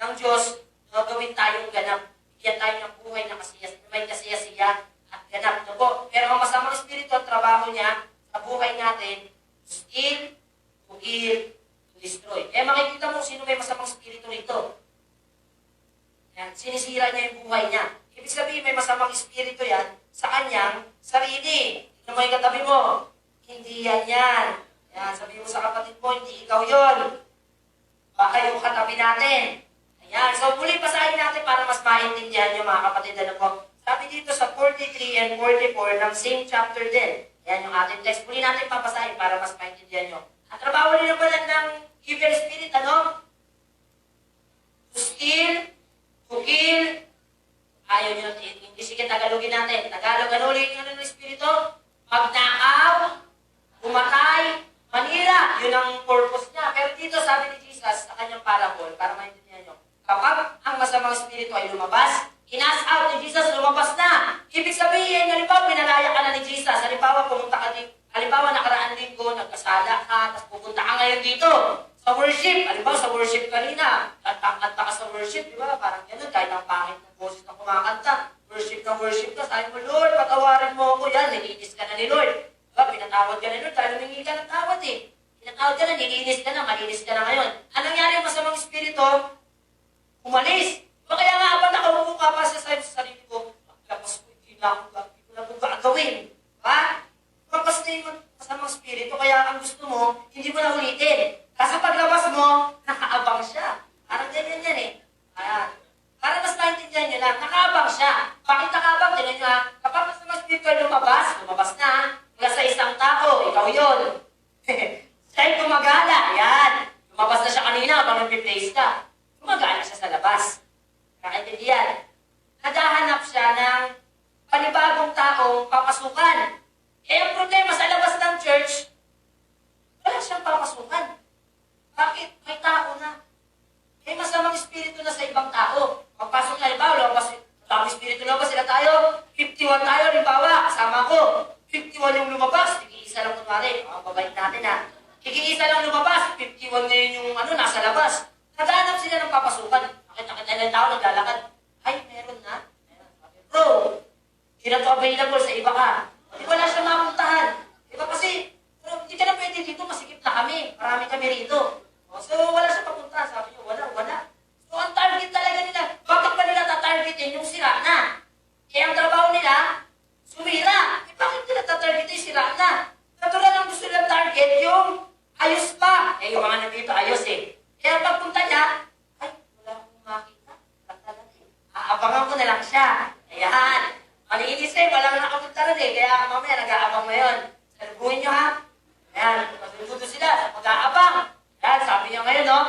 ng Diyos, na gawin tayong ganap. Bigyan tayo ng buhay na may kasiyasiya at ganap. No po? Pero ang masamang espiritu, ang trabaho niya sa buhay natin, to steal, to kill, to destroy. Eh makikita mo sino may masamang espiritu nito. Yan, sinisira niya yung buhay niya. Ibig sabihin may masamang espiritu yan sa kanyang sarili. Tignan mo yung katabi mo. Hindi yan yan. Yan, sabihin mo sa kapatid mo, hindi ikaw yon. Baka yung katabi natin. Ayan, so muli basahin natin para mas maintindihan nyo mga kapatid. Ano po? Sabi dito sa 43 and 44 ng same chapter din. Yan yung ating text. Muli natin papasahin para mas maintindihan nyo. Ang trabaho rin naman ng evil spirit, ano? To steal, to kill. Ayaw nyo, hindi sige Tagalogin natin. Tagalog, ano ulit yung espiritu? Magnakaw, umatay, manira. Yun ang purpose niya. Pero dito sabi ni Jesus sa kanyang parable, para maintindihan nyo. Kapag ang masamang espiritu ay lumabas, inas out ni Jesus, lumabas na. Ibig sabihin, halimbawa, pinalaya ka na ni Jesus. Halimbawa, pumunta ka din, halimbawa, nakaraan linggo, nagkasala ka, tapos pupunta ka ngayon dito. Sa worship, halimbawa, sa worship kanina, kanta ka sa worship, di ba? Parang gano'n, kahit ang pangit ng boses na kumakanta. Worship ka, sabi mo, Lord, patawarin mo ako. Yan, nilinis ka na ni Lord. Diba? Pinatawad ka na Lord, dahil humingi ka ng tawad eh. Pinatawad ka na, nilinis ka na, malinis ka na ngayon. Anong nangyari yung masamang espiritu? Umalis. So, kaya nga habang nakaupo ka pa sa sarili ko, pagkapas ko, hindi ko na gagawin. Ha? Pagkapas na yung masamang espiritu, kaya ang gusto mo, hindi mo na ulitin. Kasi paglabas mo, nakaabang siya. Parang ganyan yan eh. Ayan. Para mas maintindihan nyo lang, nakaabang siya. Bakit nakaabang? Tignan nyo ha. Kapag masamang espiritu ay lumabas na. Mula sa isang tao, ikaw yun. Siya'y gumagala. Ayan. Lumabas na siya kanina habang nag-place ka. Gumagala siya sa labas. Nakaintindihan. Naghahanap siya ng panibagong taong papasukan. Eh, ang problema sa labas ng church, wala siyang papasukan. Bakit? May tao na. May masamang espiritu na sa ibang tao. Pagpasok na, halimbawa, masamang espiritu na ba sila tayo? 51 tayo, halimbawa, kasama ko. 51 yung lumabas, tig-iisa lang kunwari. Babait natin ha. Tig-iisa lang lumabas, 51 na yun yung nasa labas. Naghahanap sila ng papasukan. Nakita ng tao, naglalakad. Ay, meron na. Bro, hindi na to available sa iba ka. Hindi wala siya mapuntahan. Diba kasi, bro, hindi ka na pwede dito, masikip na kami. Marami kami rito. So, wala siya papunta. Sabi niyo, wala. So, ang target talaga nila, bakit ba nila tatargetin yung sira na? Kaya ang trabaho nila, sumira. Bakit nila tatargetin yung sira na? Natural ang gusto nilang target yung ayos pa. Eh, yung mga nandito, ayos eh. Kaya pagpunta niya, ay, wala akong makita. Aabangan ko na lang siya. Ayan. Malinis eh, walang nakapunta rin eh. Kaya mamaya, nag-aabang mo yun. Salubuhin niyo ha. Ayan, masunuto sila sa pag-aabang. Ayan, sabi niya ngayon, no?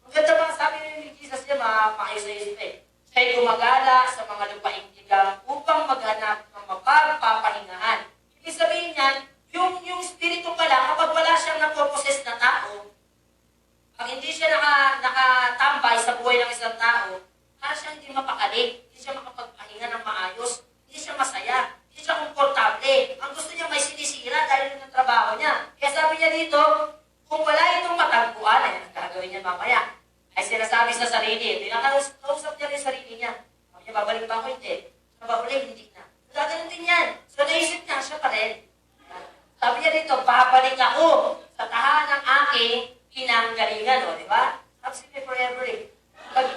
Ang ganda ba sabi ni Jesus Jesus niya, maayos-ayos pa eh. Siya'y gumagala sa mga lupaing tigang upang maghanap ng mapagpapahingahan. Ibig sabihin niyan, yung spirito pala, kapag wala siyang napoposes na tao, pag hindi siya nakatambay sa buhay ng isang tao, para siyang hindi mapakali, hindi siya makapagpahinga ng maayos, hindi siya masaya, hindi siya komportable. Ang gusto niya may sinisira dahil yun ang trabaho niya. Kaya sabi niya dito, kung wala itong matagpuan, ay gagawin niya mamaya. Ay sinasabi sa sarili, pinakausap niya rin sarili niya. Sabi niya, babalik ba ako? Hindi. Babalik, hindi na. Gagawin din yan. So naisip niya, siya pa rin. Sabi niya dito, babalik ako sa tahanan ng aking pinanggalingan, o, di ba? Sabi forever eh.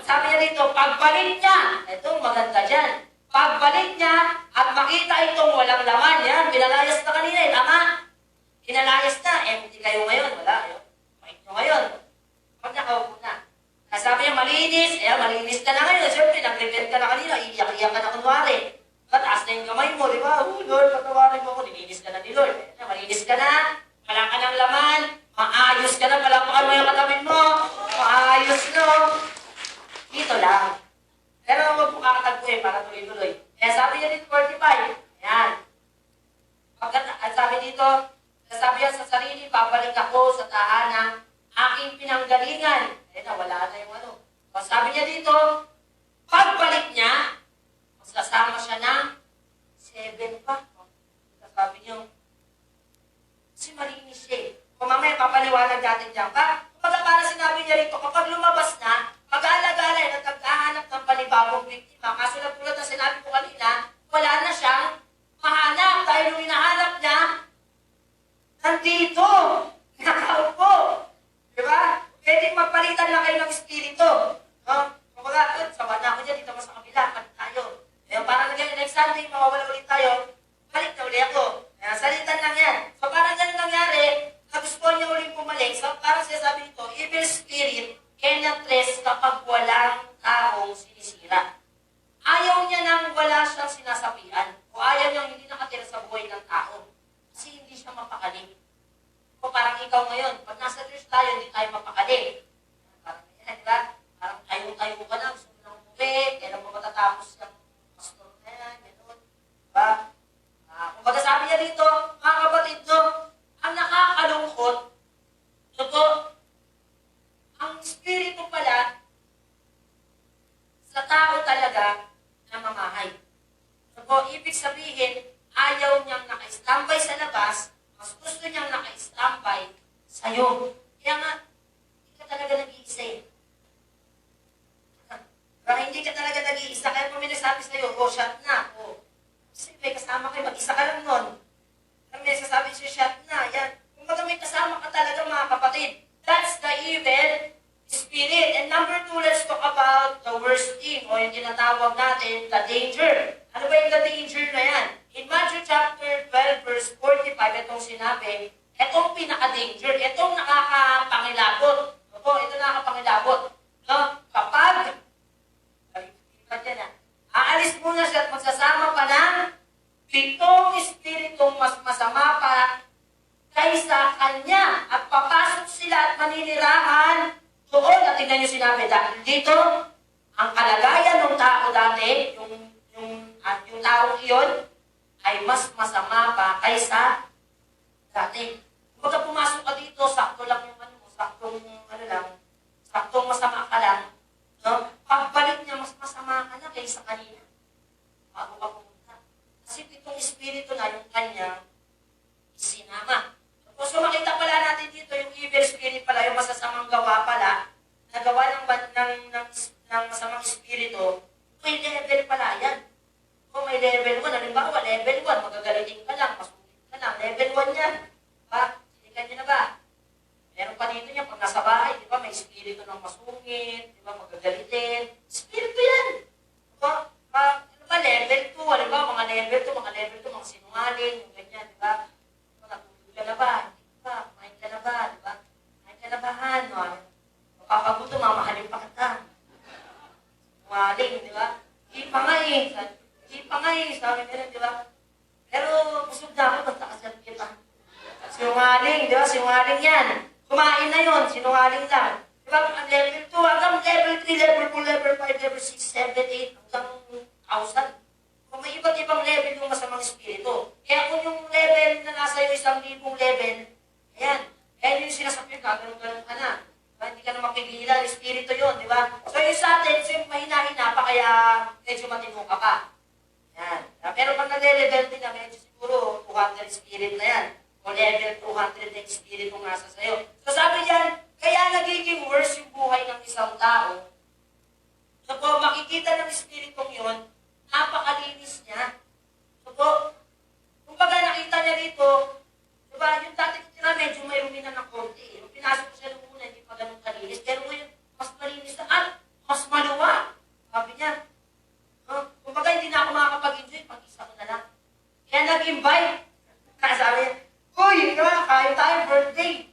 Sabi niya dito, pagbalik niya, ito maganda dyan, pagbalik niya at makita itong walang laman, yan, pinalayas na kanina eh, tama? Pinalayas na, empty kayo ngayon, wala, yun. Bait nyo ngayon. Pag nakaupo na. Sabi niya, malinis ka na ngayon. Siyempre, nag-prepare ka na kanina, iiyak-iyak ka na kunwari. Taas na yung kamay mo, di ba? Lord, patawarin mo ako, nilinis ka na ni Lord. Malinis ka na, wala ka ng laman, maayos ka na, palapakan mo yung katawan mo, maayos no. Dito lang. Pero huwag mo kakatagpuin para tuloy-tuloy. Kaya sabi niya dito, 45. Ayan. At sabi dito, sabi niya sa sarili, babalik ako sa tahanang aking pinanggalingan. Eh, nawala na yung ano. So, sabi niya dito, pagbalik niya, magsasama siya ng 7 pa. Sabi niyo, kasi malinis siya eh. Kung mamaya papaliwanag natin dyan. Kapag para sinabi niya rito, kapag lumabas na, mag-aalagala na naghahanap ng panibagong biktima. Kaso na tulad na sinabi ko kanina, wala na siyang mahanap dahil nung hinahanap niya, nandito, nakaupo. Diba? Pwede magpalitan lang kayo ng espiritu. Kumbaga, sabat na ako dyan, dito mo sa kabila, palit tayo. Parang next Sunday, mawawala ulit tayo, balik na ulit ako. Salitan lang yan. So parang ganun nangyari, nagustuhan niya ulit bumalik. So parang sinasabi nito, evil spirit cannot rest kapag walang taong sinisira. Ayaw niya nang wala siyang sinasabihan. O ayaw niyang hindi nakatira sa buhay ng tao. Kasi hindi siya mapakali. O parang ikaw ngayon, pag nasa church tayo, hindi tayo mapakali. Parang yan, di ba? Parang tayo-tayo ka na, gusto mo nang umuwi, kailan mo matatapos yung pastor na yan, gano'n. Diba? Kung sabi niya dito, mga kapatid, no, ang nakakalungkot, ito, ang espiritu pala, sa tao talaga, namamahay. So, ibig sabihin, ayaw niyang naka-standby sa labas, mas gusto niyang naka-standby sa'yo. Kaya nga, hindi ka talaga nag-iisa eh. Hindi ka talaga nag-iisa. Kaya kung may nagsabi sa'yo, shut na. Kasi may kasama kayo, mag-isa ka lang nun. May nagsasabi sa'yo, shut na. Yan. Kung may kasama ka talaga mga kapatid. That's the evil spirit. And number 2, let's talk about the worst thing o yung tinatawag natin, the danger. Ano ba yung the danger na yan? In Matthew chapter 12, verse 45, itong sinabi, itong pinaka-danger, itong nakakapangilabot. Ito nakakapangilabot. No? Kapag, aalis muna siya at magsasama pa ng 7 espiritong mas masama pa kaysa kanya at papasok sila at maninirahan doon. At tingnan niyo sinabi dahil dito, ang kalagayan ng tao dati, yung taong iyon, ay mas masama pa kaysa dati. Kung pumasok ka dito, sakto lang yung saktong masama ka lang, no? Pagbalik niya, mas masama ka na kaysa kanina. Bago ka pumunta. Kasi itong espiritu na yung kanya isinama. So makita pala natin dito yung evil spirit pala, yung masasamang gawa pala, nagawa ng masamang espiritu, may level pala yan. Kung may level 1, halimbawa level 1, magagalitin ka lang, masungit ka lang, level 1 yan. Diba? Sinikan niyo na ba? Meron pa dito niya, pag nasa bahay, di ba, may espiritu ng masungit, di ba, magagalitin. Espiritu yan. Diba? Ano ba, level 2, halimbawa, mga level 2, mga sinungaling, yung ganyan, di ba? Natulog ka na ba? Hindi ba? Kumain ka na ba? Di ba? Kumain ka na ba, Han? Mapapaguto, mamahalin pa kita. Sinungaling, di ba? Hindi pa nga eh. Sabi nila, di ba? Pero busog na ako, magtakasal kita. Sinungaling, di ba? Sinungaling yan. Kumain na yun, sinungaling lang. Di ba? hanggang level 2, hanggang level 3, level 4, level 5, level 6, 7, 8, hanggang 1,000. Kung may iba't ibang level yung masamang espiritu. Kaya kung yung level na nasa iyo 1,000 level, ayan, ayan yung sinasabi ka, ganun-ganun ka na. Hindi ka na mapigilan, espiritu yun, di ba? So yung sa atin, so yung mahina-hina pa, kaya medyo matino ka pa. Yan. Pero pag nag-level din na, medyo siguro 200 spirit na yan. O level 200 na spirit kung nasa sa'yo. So sabi diyan, kaya nagiging worse yung buhay ng isang tao. So po, makikita ng spiritong yun, napakalinis niya. So po, kung baga nakita niya dito, diba, yung dati ko tira, medyo may rumina ng konti. Yung pinasok ko siya nung una, hindi pa ganun kalinis. Pero ngayon, mas malinis na at mas maluwa. Sabi niya, kung baga hindi na ako makakapag-enjoy, pag-isa ko na lang. Kaya nag-invite. Sabi niya, uy, kain tayo, birthday.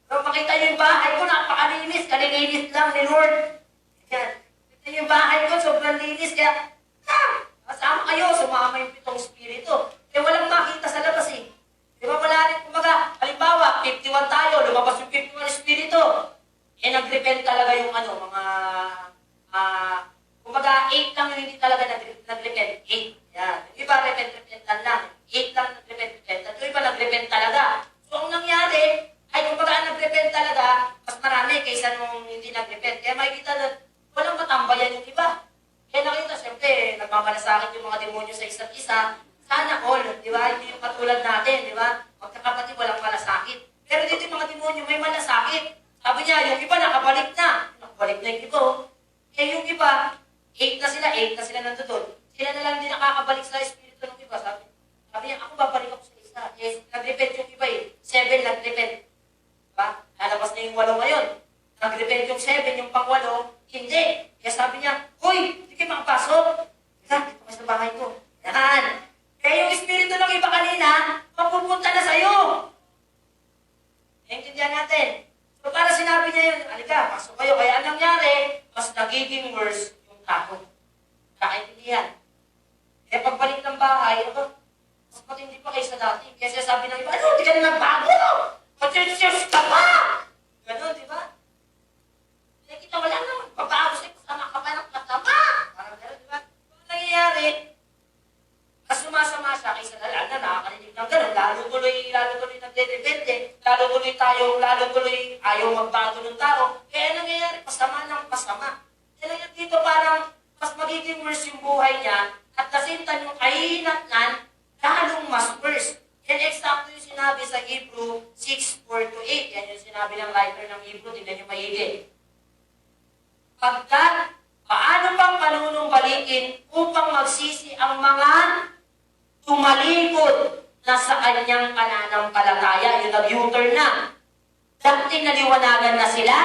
So, makita niyo yung bahay ko, napakalinis. Kalilinis lang ni Lord. Yan. Makita niyo yung bahay ko, sobrang linis. Kaya, kasama kayo, sumama yung 7 espiritu. Eh, walang makita sa labas eh. Di ba wala rin, kumbaga, halimbawa, 51 tayo, lumabas yung 51 espiritu. Eh, nag-repent talaga yung mga, kumbaga, 8 lang yung hindi talaga nag-repent. 8. Yan. Yung iba, repentan lang. 8 lang nag-repentan. Yung iba, nag-repent talaga. So, ang nangyari, ay kumbaga, ang nag-repent talaga, mas marami kaysa nung hindi nag-repent. Kaya makikita na, walang matambayan yung iba. Kaya nakita, siyempre, nagmamalasakit yung mga demonyo sa isa't isa. Sana all, di ba? Hindi yung katulad natin, di ba? Magkakapatid, walang malasakit. Pero dito yung mga demonyo, may malasakit. Sabi niya, yung iba nakabalik na. Nakabalik na yung iba. Eh yung iba, 8 na sila nandoon. Sila na lang hindi nakakabalik sa espiritu ng iba. Sabi niya, ako babalik ako sa isa. Eh, nag-repent yung iba eh. 7 nag-repent. Diba? Lalabas na yung 8 ngayon. Nag-repent yung 7, yung pang-8, hindi. Kaya sabi niya, huy, hindi kayo makapasok. Dito kayo sa bahay ko. Yan. Kaya yung espiritu ng iba kanina, mapupunta na sa'yo. Naintindihan natin. So para sinabi niya yun, alika, pasok kayo. Kaya anong nangyari, mas nagiging worse yung tao. Kakaintindihan. Kaya pagbalik ng bahay, mas matindi pa kayo sa dati. Kaya siya sabi ng iba, ano, hindi ka na nagbago! Matinsyos ka pa! Ganon, di ba? Kaya kita wala naman, babago sa'yo, kasama ka pa ng katama! Parang gano'n, di ba? Kung nangyayari, mas sumasama siya kaysa na nakakarinig ng gano'n, lalo tuloy nagdedepende, lalo tuloy ayaw magbago ng tao. Kaya nangyayari, pasama ng pasama. Kaya dito parang mas magiging worse yung buhay niya, at the same time yung kahinatnan, lalong mas worse. Yan eksakto yung sinabi sa Hebrew 6:4-8. Yan yung sinabi ng writer ng Hebrew, tignan nyo maigi. Pagkat, paano pang panunumbalikin upang magsisi ang mga tumalikod na sa kanyang pananampalataya, yung nag-U-turn na. Dati naliwanagan na sila,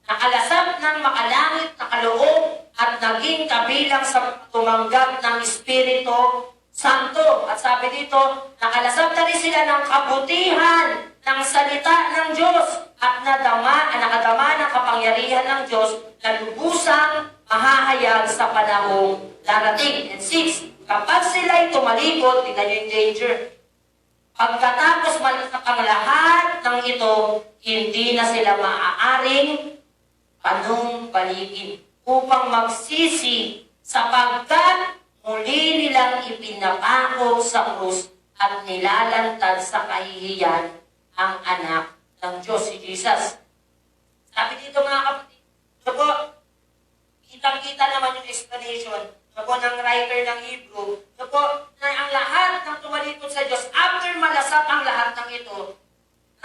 nakalasap ng makalangit na kaloob at naging kabilang sa tumanggap ng Espiritu Santo. At sabi dito, nakalasap na rin sila ng kabutihan ng salita ng Diyos at nakadama ng kapangyarihan ng Diyos na lubusang mahahayag sa panahong darating. And 6, kapag sila'y tumalikod, tingnan nyo yung danger. Pagkatapos malasak ang lahat ng ito, hindi na sila maaaring panumbalikin upang magsisi sapagkat muli nilang ipinapako sa krus at nilalantad sa kahihiyan ang anak ng Diyos, si Jesus. Sabi dito mga kapatid, kitang-kita naman yung explanation ng writer ng Hebrew, na ang lahat ng tumalikod sa Diyos, after malasap ang lahat ng ito,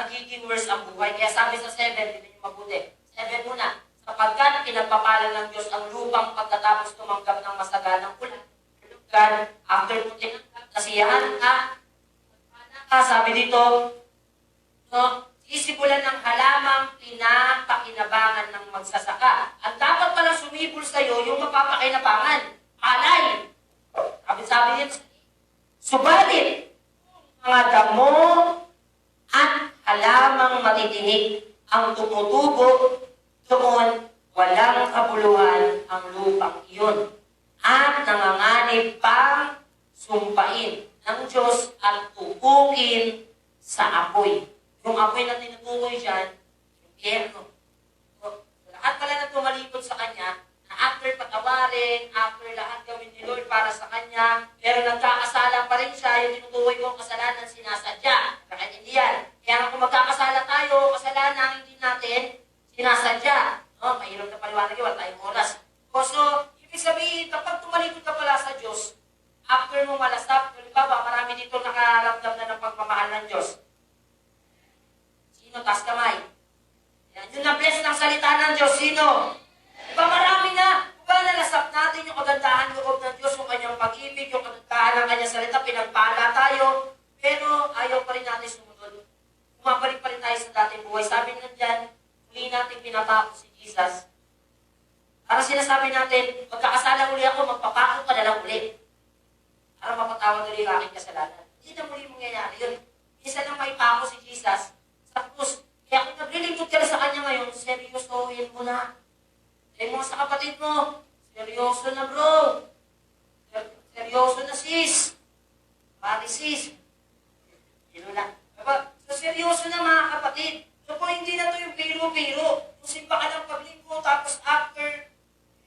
nagiging worse ang buhay. Kaya sabi sa 7, hindi nyo mabuti. 7 muna, sapagkat pinagpapalan ng Diyos ang lupang pagkatapos tumanggap ng masaganang ulan. God, after puting kasiyahan sabi dito, sisibulan ng halamang pinapakinabangan ng magsasaka. At dapat palang sumibol sa iyo yung mapapakinabangan. Alay! Sabi dito, subalit, mga damo at halamang matitinig ang tumutubo doon, walang kabuluhan ang lupang iyon. At nanganganib pang sumpain ng Diyos at tutukin sa apoy. Yung apoy na tinutukoy dyan, yung impyerno. So, lahat pala na tumalikod sa kanya, na after patawarin, after lahat gawin ni Lord para sa kanya, pero nagkakasala pa rin siya, yung tinutukoy ko ang kasalanan, sinasadya. Kahit hindi yan. Kaya kung magkakasala tayo, kasalanan hindi natin sinasadya. No? Mahirap na paliwanag yun, wala tayong oras. So, ibig sabihin, kapag tumalikod ka pala sa Diyos, after mo malasap, halimbawa, marami dito nakaramdam na ng pagmamahal ng Diyos. Sino? Taas kamay. Yan, yung na-bless ng salita ng Diyos, sino? Diba marami na? Diba nalasap natin yung kagandahan loob ng Diyos, yung kanyang pag-ibig, yung kagandahan ng kanyang salita, pinagpala tayo, pero ayaw pa rin natin sumunod. Bumabalik pa rin tayo sa dating buhay. Sabi nga dyan, muli natin pinapako si Jesus. Para sinasabi natin, magkakasala uli ako, magpapako ka na lang uli. Para mapatawad uli ang aking kasalanan. Hindi na muli mangyayari yun. Isa lang may pako si Jesus. Tapos, kaya kung naglilingkod ka na sa kanya ngayon, seryosohin mo na. Sabi mo sa kapatid mo, seryoso na bro. Seryoso na sis. Pari sis. Yun lang. So, seryoso na mga kapatid. So, kung hindi na ito yung biro-biro, kung simpa ka ng paglingko, tapos after,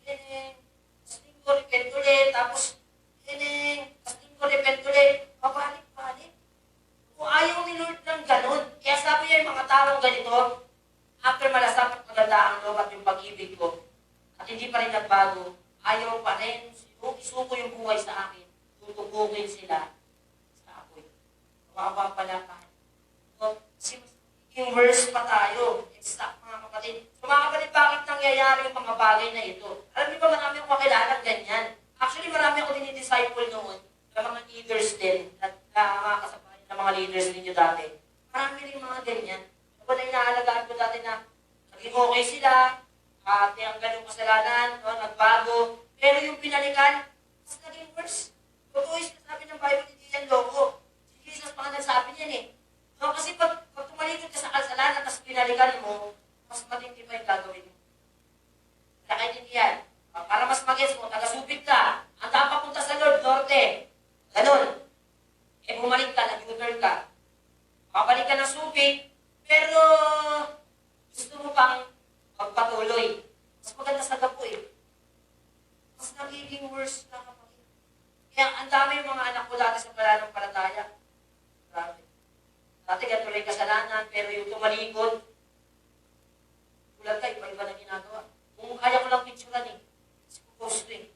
tapos lingko, repent ulit, tapos, tapos lingko, repent ulit, pabalik-balik. Kung ayaw ni Lord ng ganun, kaya sabi niya yung mga taong ganito, after malasap ang kagandaang loob at yung pag-ibig ko, at hindi pa rin nagbago, ayaw pa rin, isuko yung buhay sa akin, tutubukin sila sa apoy. Kawawa pala tayo. So, yung verse pa tayo, exact mga kapatid. So mga kapatid, bakit nangyayari yung mga bagay na ito? Alam niyo ba marami akong kakilala ganyan? Actually, marami ako dinidisciple noon ng mga leaders din, at mga kasabayan ng mga leaders ninyo dati. Marami rin mga ganyan. Kapag na inaalagaan ko dati na naging okay sila, tinanggal yung kasalanan, no, nagbago, pero yung pinalikan, mas naging worse. Totoo yung sinasabi ng Bible, hindi yan loko. Si Jesus pa nga nagsabi niyan eh. No, kasi pag tumalikod ka sa kasalanan, tapos pinalikan mo, mas matindi pa yung gagawin mo. Nakaintindihan. Para mas mag-gets mo, taga-Subic ka, ang papunta sa Lord, norte. Ganun. Bumalik ka, nag-U-turn ka. Mabalik ka ng Subic, pero gusto mo pang magpatuloy. Mas maganda sa gapo eh. Mas nagiging worse na kapatid. Kaya ang dami yung mga anak ko dati sa pananampalataya. Grabe. Dati gatuloy kasalanan, pero yung tumalikod, tulad ka, iba-iba na ginagawa. Kung kaya ko lang picturean eh, post ko eh.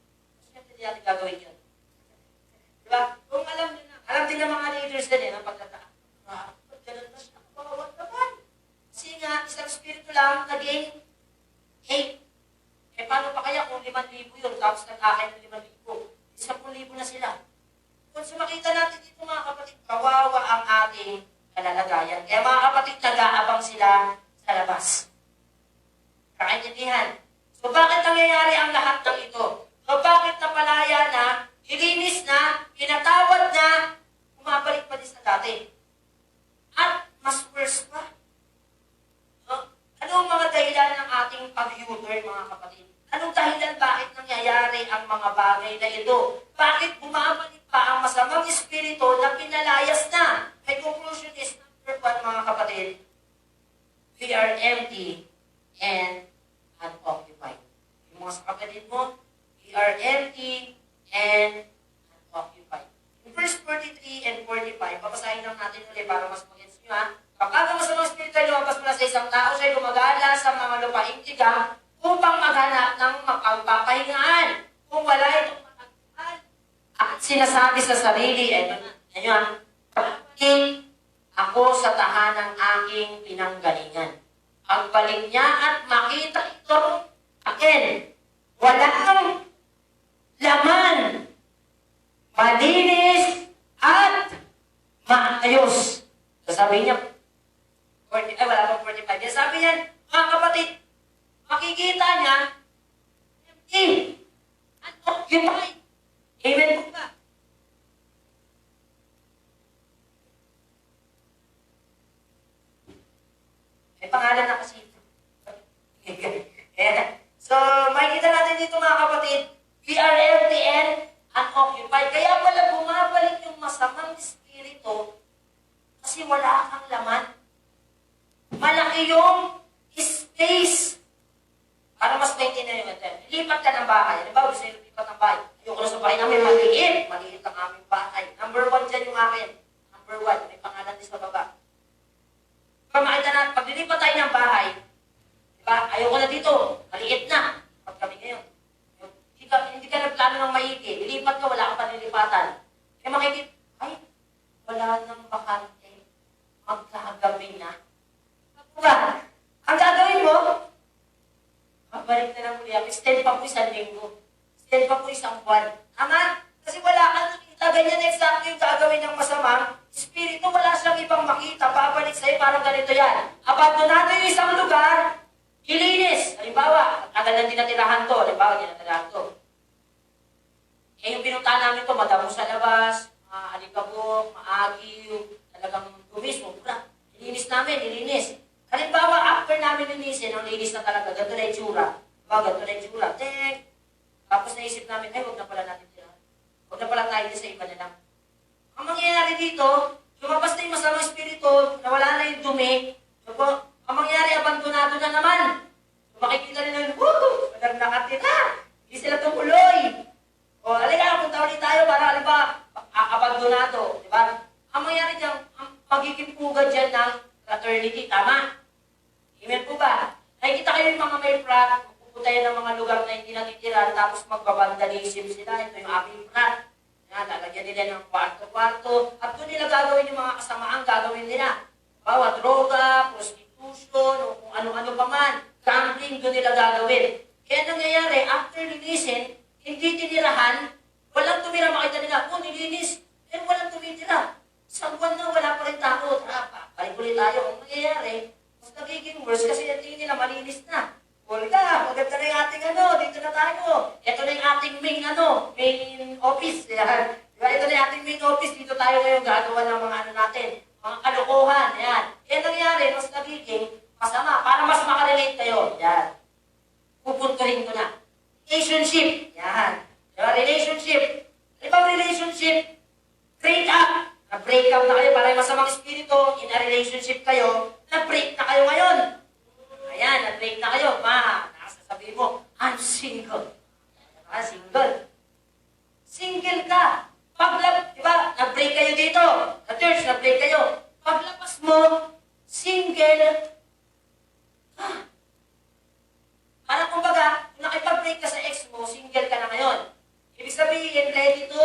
Siyempre hindi natin gagawin yun. Diba? Kung alam din ng mga leaders din eh, ng pagkataan. Ganun na siya, bawat naman. Kasi nga, isang spirito lang, naging 8. Paano pa kaya kung 5,000 yun, tapos nag-akin ng 5,000? 10,000 na sila. Kung makita natin dito mga kapatid, kawawa ang ating kalalagayan. Kaya mga kapatid, nag-aabang sila sa labas. Kakaintindihan. So bakit nangyayari ang lahat ng ito? So bakit napalaya na, ilinis na, pinatawad na, umabalik pa din sa dati? At mas worse pa. So, ano ang mga dahilan ng ating pag-U-turn mga kapatid? Anong dahilan bakit nangyayari ang mga bagay na ito? Bakit bumabalik pa ang masamang espiritu na pinalayas na? My conclusion is number 1 mga kapatid, we are empty and unoccupied. Yung mga kapatid mo, we are empty and unoccupied. In verse 43 and 45, papasahin lang natin ulit para mas mag-gets nyo ha. Kapag ang masamang espiritu ay lumabas mula sa isang tao, siya'y gumagala sa mga lupaing tigang upang maghanap ng mapagpapahingaan. Kung wala itong matagpuan, at sinasabi sa sarili, babalik ako sa tahanang aking pinanggalingan. Ang balik niya at makita ito akin. Walang laman, malinis at maayos. Sabi niya, wala pang 45. Sabi niya, mga kapatid, makikita niya, empty, unoccupied. Amen po ba? May pangalan na kasi ito. So, makikita natin dito mga kapatid, we are empty and unoccupied. Kaya pala bumabalik yung masamang espiritu kasi wala kang laman. Malaki yung Place. Para mas maintindihan yung ito. Lilipat ka ng bahay. Ano ba? Gusto nyo lilipat ng bahay? Ayoko na sa bahay namin, maliit. Maliit ang aming bahay. Number 1 dyan yung akin. Number 1. May pangalan din sa baba. Kung makita na, pag lilipat tayo ng bahay, diba? Ayoko na dito. Maliit na. Pag kami ngayon. Hindi ka nagplano ng maigi. Lilipat ka, wala ka pa nilipatan. Kaya makikita, ay, wala nang bakante. Magkagabi na. Ano ba? Ang gagawin mo, balik na lang muli ako. Extend pa po 1 linggo. Extend pa po 1 buwan. Tama? Kasi wala kang nakita. Ganyan exactly yung gagawin ng masama. Espiritu, wala siyang ibang makita. Babalik sa'yo, parang ganito yan. Abandonado yung isang lugar, ilinis. Halimbawa, tagal na tinatirahan to. Halimbawa, tinatirahan to. Eh, yung pinuntahan namin to, madamo sa labas, alikabok, maagiw, talagang tumis, mura. Ilinis namin, ilinis. Halimbawa, after namin linisin, ang linis na talaga, ganito na itsura. Diba, ganito na itsura. Tapos naisip namin, ay, huwag na pala natin sila. Huwag na pala tayo sa iba na lang. Ang mangyayari dito, lumabas na yung masamang espiritu, nawala na yung dumi. So, ang mangyayari, abandonado na naman. So, makikita nila, woo! Walang nakatira. Hindi sila tumuloy. O, halika, punta ulit tayo para, halimbawa, abandonado. Diba? Ang mangyayari dyan, ang magiging pugad dyan ng fraternity, tama? Amen po ba? Nakikita kayo yung mga may frat, pupunta yan ng mga lugar na hindi natitira, tapos magbabandalism sila. Ito yung aming frat. Yan, lalagyan nila ng kwarto-kwarto. At doon nila gagawin yung mga kasamaang gagawin nila. Bawa, droga, prostitution, o kung ano-ano pa man. Gambling, doon nila gagawin. Kaya nangyayari, after linisin, hindi tinirahan, walang tumira. Makita nila, nilinis, pero walang tumitira. Isang buwan na, wala pa rin tao. Tara, balik ulit tayo. Ang nangyayari, mas nagiging worse kasi tingin nila malinis na. Maganda na yung ating dito na tayo. Ito na yung ating main office. Yan. Diba? Ito na yung ating main office. Dito tayo ngayon gagawa ng mga natin. Mga kalokohan. Yan. Kaya nangyayari, mas nagiging masama. Para mas makarelate kayo. Yan. Pupuntuhin ko na. Relationship. Yan. Diba? Relationship. Ano bang relationship? Break up. Na-break up na kayo para yung masamang espiritu. In a relationship kayo. Na-break na kayo ngayon. Ayan, na-break na kayo. Nakasasabihin mo, I'm single. Single. Single ka. Diba, na-break kayo dito. Sa church, na-break kayo. Paglabas mo, single ka. Para kumbaga, kung nakipag-break ka sa ex mo, single ka na ngayon. Ibig sabihin, ready to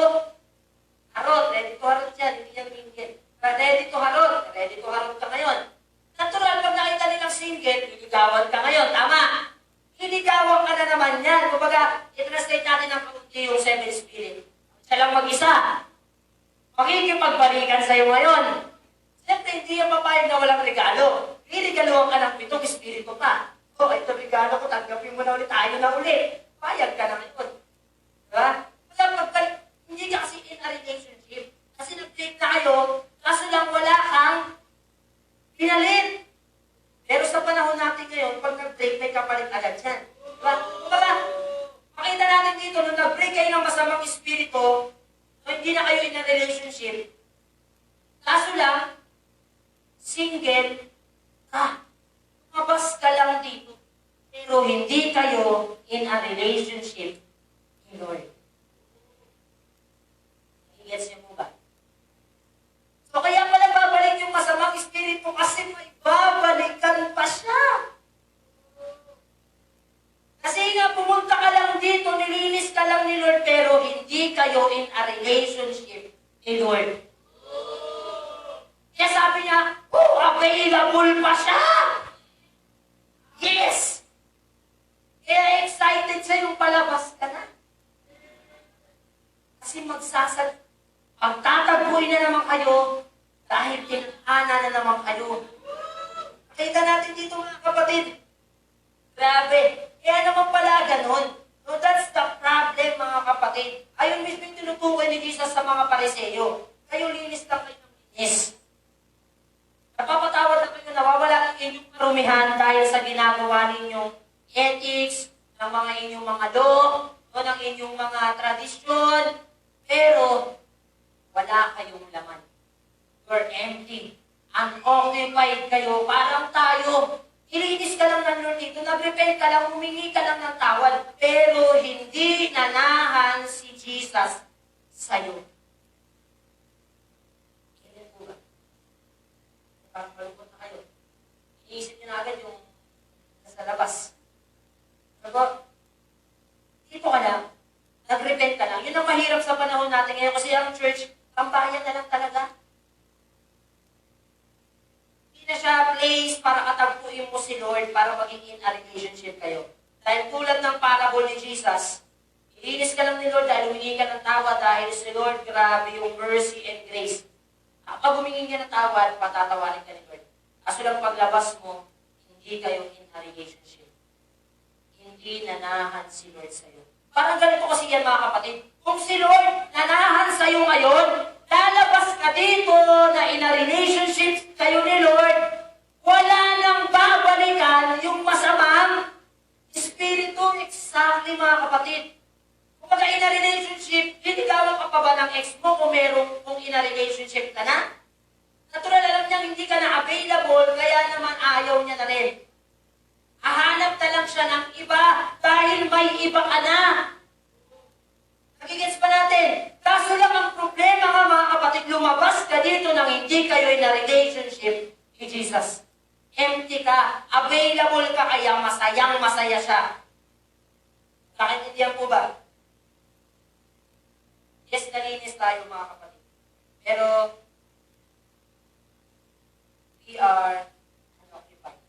harot. Ready to harot yan. Hindi yan mingle. Ready to harot. Ready to harot ka ngayon. Natural, pag nakita nilang single, liligawan ka ngayon. Tama? Liligawan ka na naman yan. Kumbaga, i-translate natin ng kaunti yung seven spirit. Siya lang mag-isa. Makikipagbalikan sa'yo ngayon. Siyempre, hindi yung papayag na walang regalo. Liligaluhan ka ng 7 espiritu pa. Ito regalo ko, tanggapin mo na ulit, tayo na ulit. Payag ka na ngayon. Diba? Hindi ka kasi in a relationship. Kasi nag-break na kayo, kaso lang wala kang pinalit. Pero sa panahon natin ngayon, pag nag-break, may kapalit agad yan. Diba? Kumbaga, makita natin dito, nung nag-break kayo ng masamang espiritu, so hindi na kayo in a relationship, kaso lang, single ka. Mabas ka lang dito. Pero hindi kayo in a relationship ni Lord. Gets niyo mo ba? So kaya pala babalik yung masamang espiritu kasi may babalikan pa siya. Kasi nga pumunta ka lang dito, nilinis ka lang ni Lord, pero hindi kayo in a relationship ni Lord. Kaya sabi niya, available pa siya! Yes! Kaya excited siya yung palabas ka na. Kasi pagtatagpuin na naman kayo dahil tinahana na naman kayo. Kita natin dito mga kapatid. Grabe. Kaya naman pala ganun. So that's the problem mga kapatid. Ayun mismo yung tinutukoy ni Jesus sa mga pariseyo. Kayo linis lang kayo ng linis. Napapatawad na kayo, nawawala ang inyong karumihan dahil sa ginagawa ninyong ethics, ng mga inyong mga law, o ng inyong mga tradisyon, pero wala kayong laman. You're empty. Unoccupied kayo. Parang tayo. Ilinis ka lang ng Lord dito, nag-repent ka lang, humingi ka lang ng tawad, pero hindi nanahan si Jesus sa'yo. Kailan po ba? Parang malungkot na kayo. Iniisip nyo na agad yung nasa labas. Sabi, dito ka lang, nag-repent ka lang. Yun ang mahirap sa panahon natin ngayon kasi ang church, tambayan na lang talaga. Hindi na siya place para katagpuin mo si Lord para maging in a relationship kayo. Dahil tulad ng parable ni Jesus, ilinis ka lang ni Lord dahil humingi ka ng tawad dahil si Lord, grabe yung mercy and grace. Pag humingi ka ng tawad, patatawarin ka ni Lord. Kaso lang paglabas mo, hindi kayo in a relationship. Hindi nanahan si Lord sa'yo. Parang ganito kasi yan mga kapatid. Kung si Lord nanahan sa'yo ngayon, lalabas ka dito na in a relationship kayo ni Lord, wala nang babalikan yung masamang espiritu. Exactly mga kapatid. Kung baga in a relationship, linigawan ka pa ba ng ex mo kung in a relationship ka na? Natural alam niya hindi ka na available, kaya naman ayaw niya na rin. Hahanap na lang siya ng iba dahil may iba ka na. Nagigets pa natin. Kaso lang ang problema nga mga kapatid, lumabas ka dito nang hindi kayo in a relationship ni Jesus. Empty ka, available ka kaya masayang masaya siya. Nakiintindihan po ba? Yes, nalinis tayo mga kapatid. Pero we are unoccupied.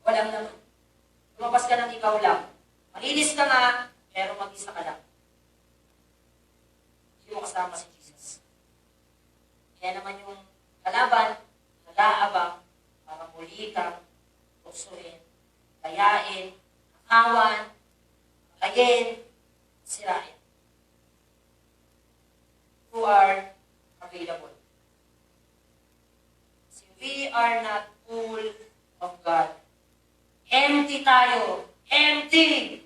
Walang naman. Lumabas ka ng ikaw lang. Malinis ka nga, pero mag-isa ka lang. Hindi mo kasama si Jesus. Kaya naman yung kalaban, nalaabang, para muli kang tuksuin, kayain, nakawan, patayin, sirain. Who are available. See, we are not full of God. Empty tayo. Empty.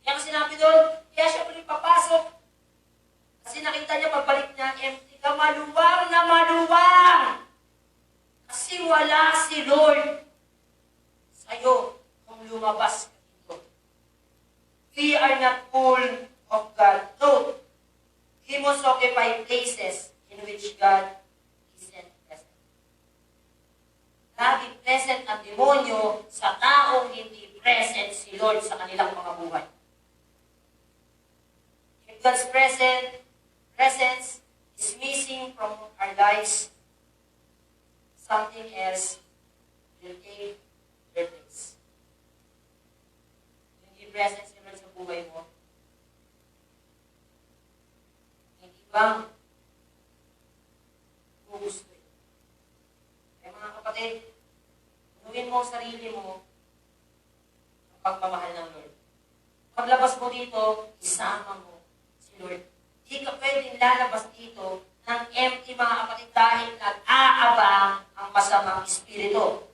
Kaya kasi sinabi doon, kaya siya ulit papasok. Kasi nakita niya pagbalik niya, empty ka, maluwang na maluwang. Kasi wala si Lord sa'yo kung lumabas ka dito. We are not full of God. No. We must occupy places in which God isn't present. Lagi present ang demonyo sa taong hindi present si Lord sa kanilang mga buhay. If God's presence is missing from our lives, something else will take their place. Hindi present si Lord sa buhay mo, hindi bang gugustuhin? Kaya mga kapatid, punuin mo ang sarili mo ang pagmamahal ng Lord. Paglabas mo dito, isama mo si Lord. Hindi ka pwedeng lalabas dito ng empty mga kapatid dahil nag-aabang ang masamang espiritu.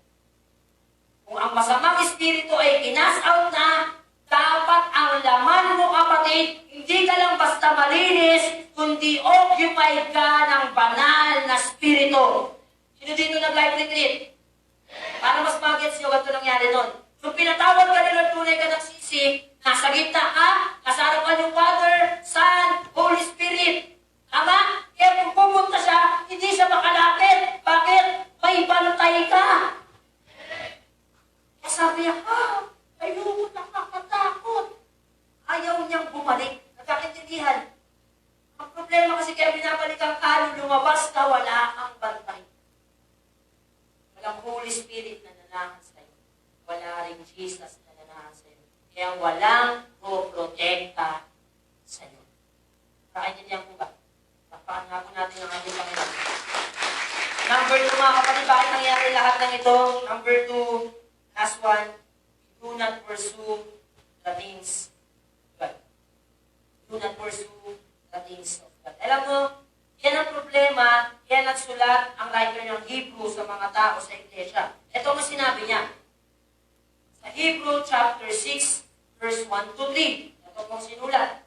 Kung ang masamang espiritu ay kinas out na, dapat ang laman mo kapatid, hindi ka lang basta malinis, kundi occupied ka ng banal na espiritu. Sino dito nag-life retreat? Para mas mag-gets nyo, ganito nangyari nun. Kung pinatawad ka ni Lord, tunay ka nagsisi, nasa gitna ka, nasa harapan yung Father, Son, Holy Spirit. Tama? Kaya kung pumunta siya, hindi siya makalapit. Bakit? May bantay ka. Kaya sabi niya, ayoko, nakakatakot. Ayaw niyang bumalik. Nagkakintindihan. Ang problema kasi kaya binabalik ang kalong, lumabas ka, wala kang bantay. Walang Holy Spirit na nanahan sa'yo. Wala rin Jesus na nanahan sa'yo. Kaya walang pro-protekta sa'yo. Nakaintindihan po ba? Takpakan nga po natin ang ating Panginoon. Number 2 mga kapatid, bakit nangyari lahat ng ito? Number 2, last one, do not pursue the things of God. Do not pursue the things of God. Alam mo, yan ang problema, yan nagsulat ang writer ng Hebrew sa mga tao sa iglesia. Ito ang sinabi niya. Sa Hebrew chapter 6, verse 1 to 3. Ito pong sinulat.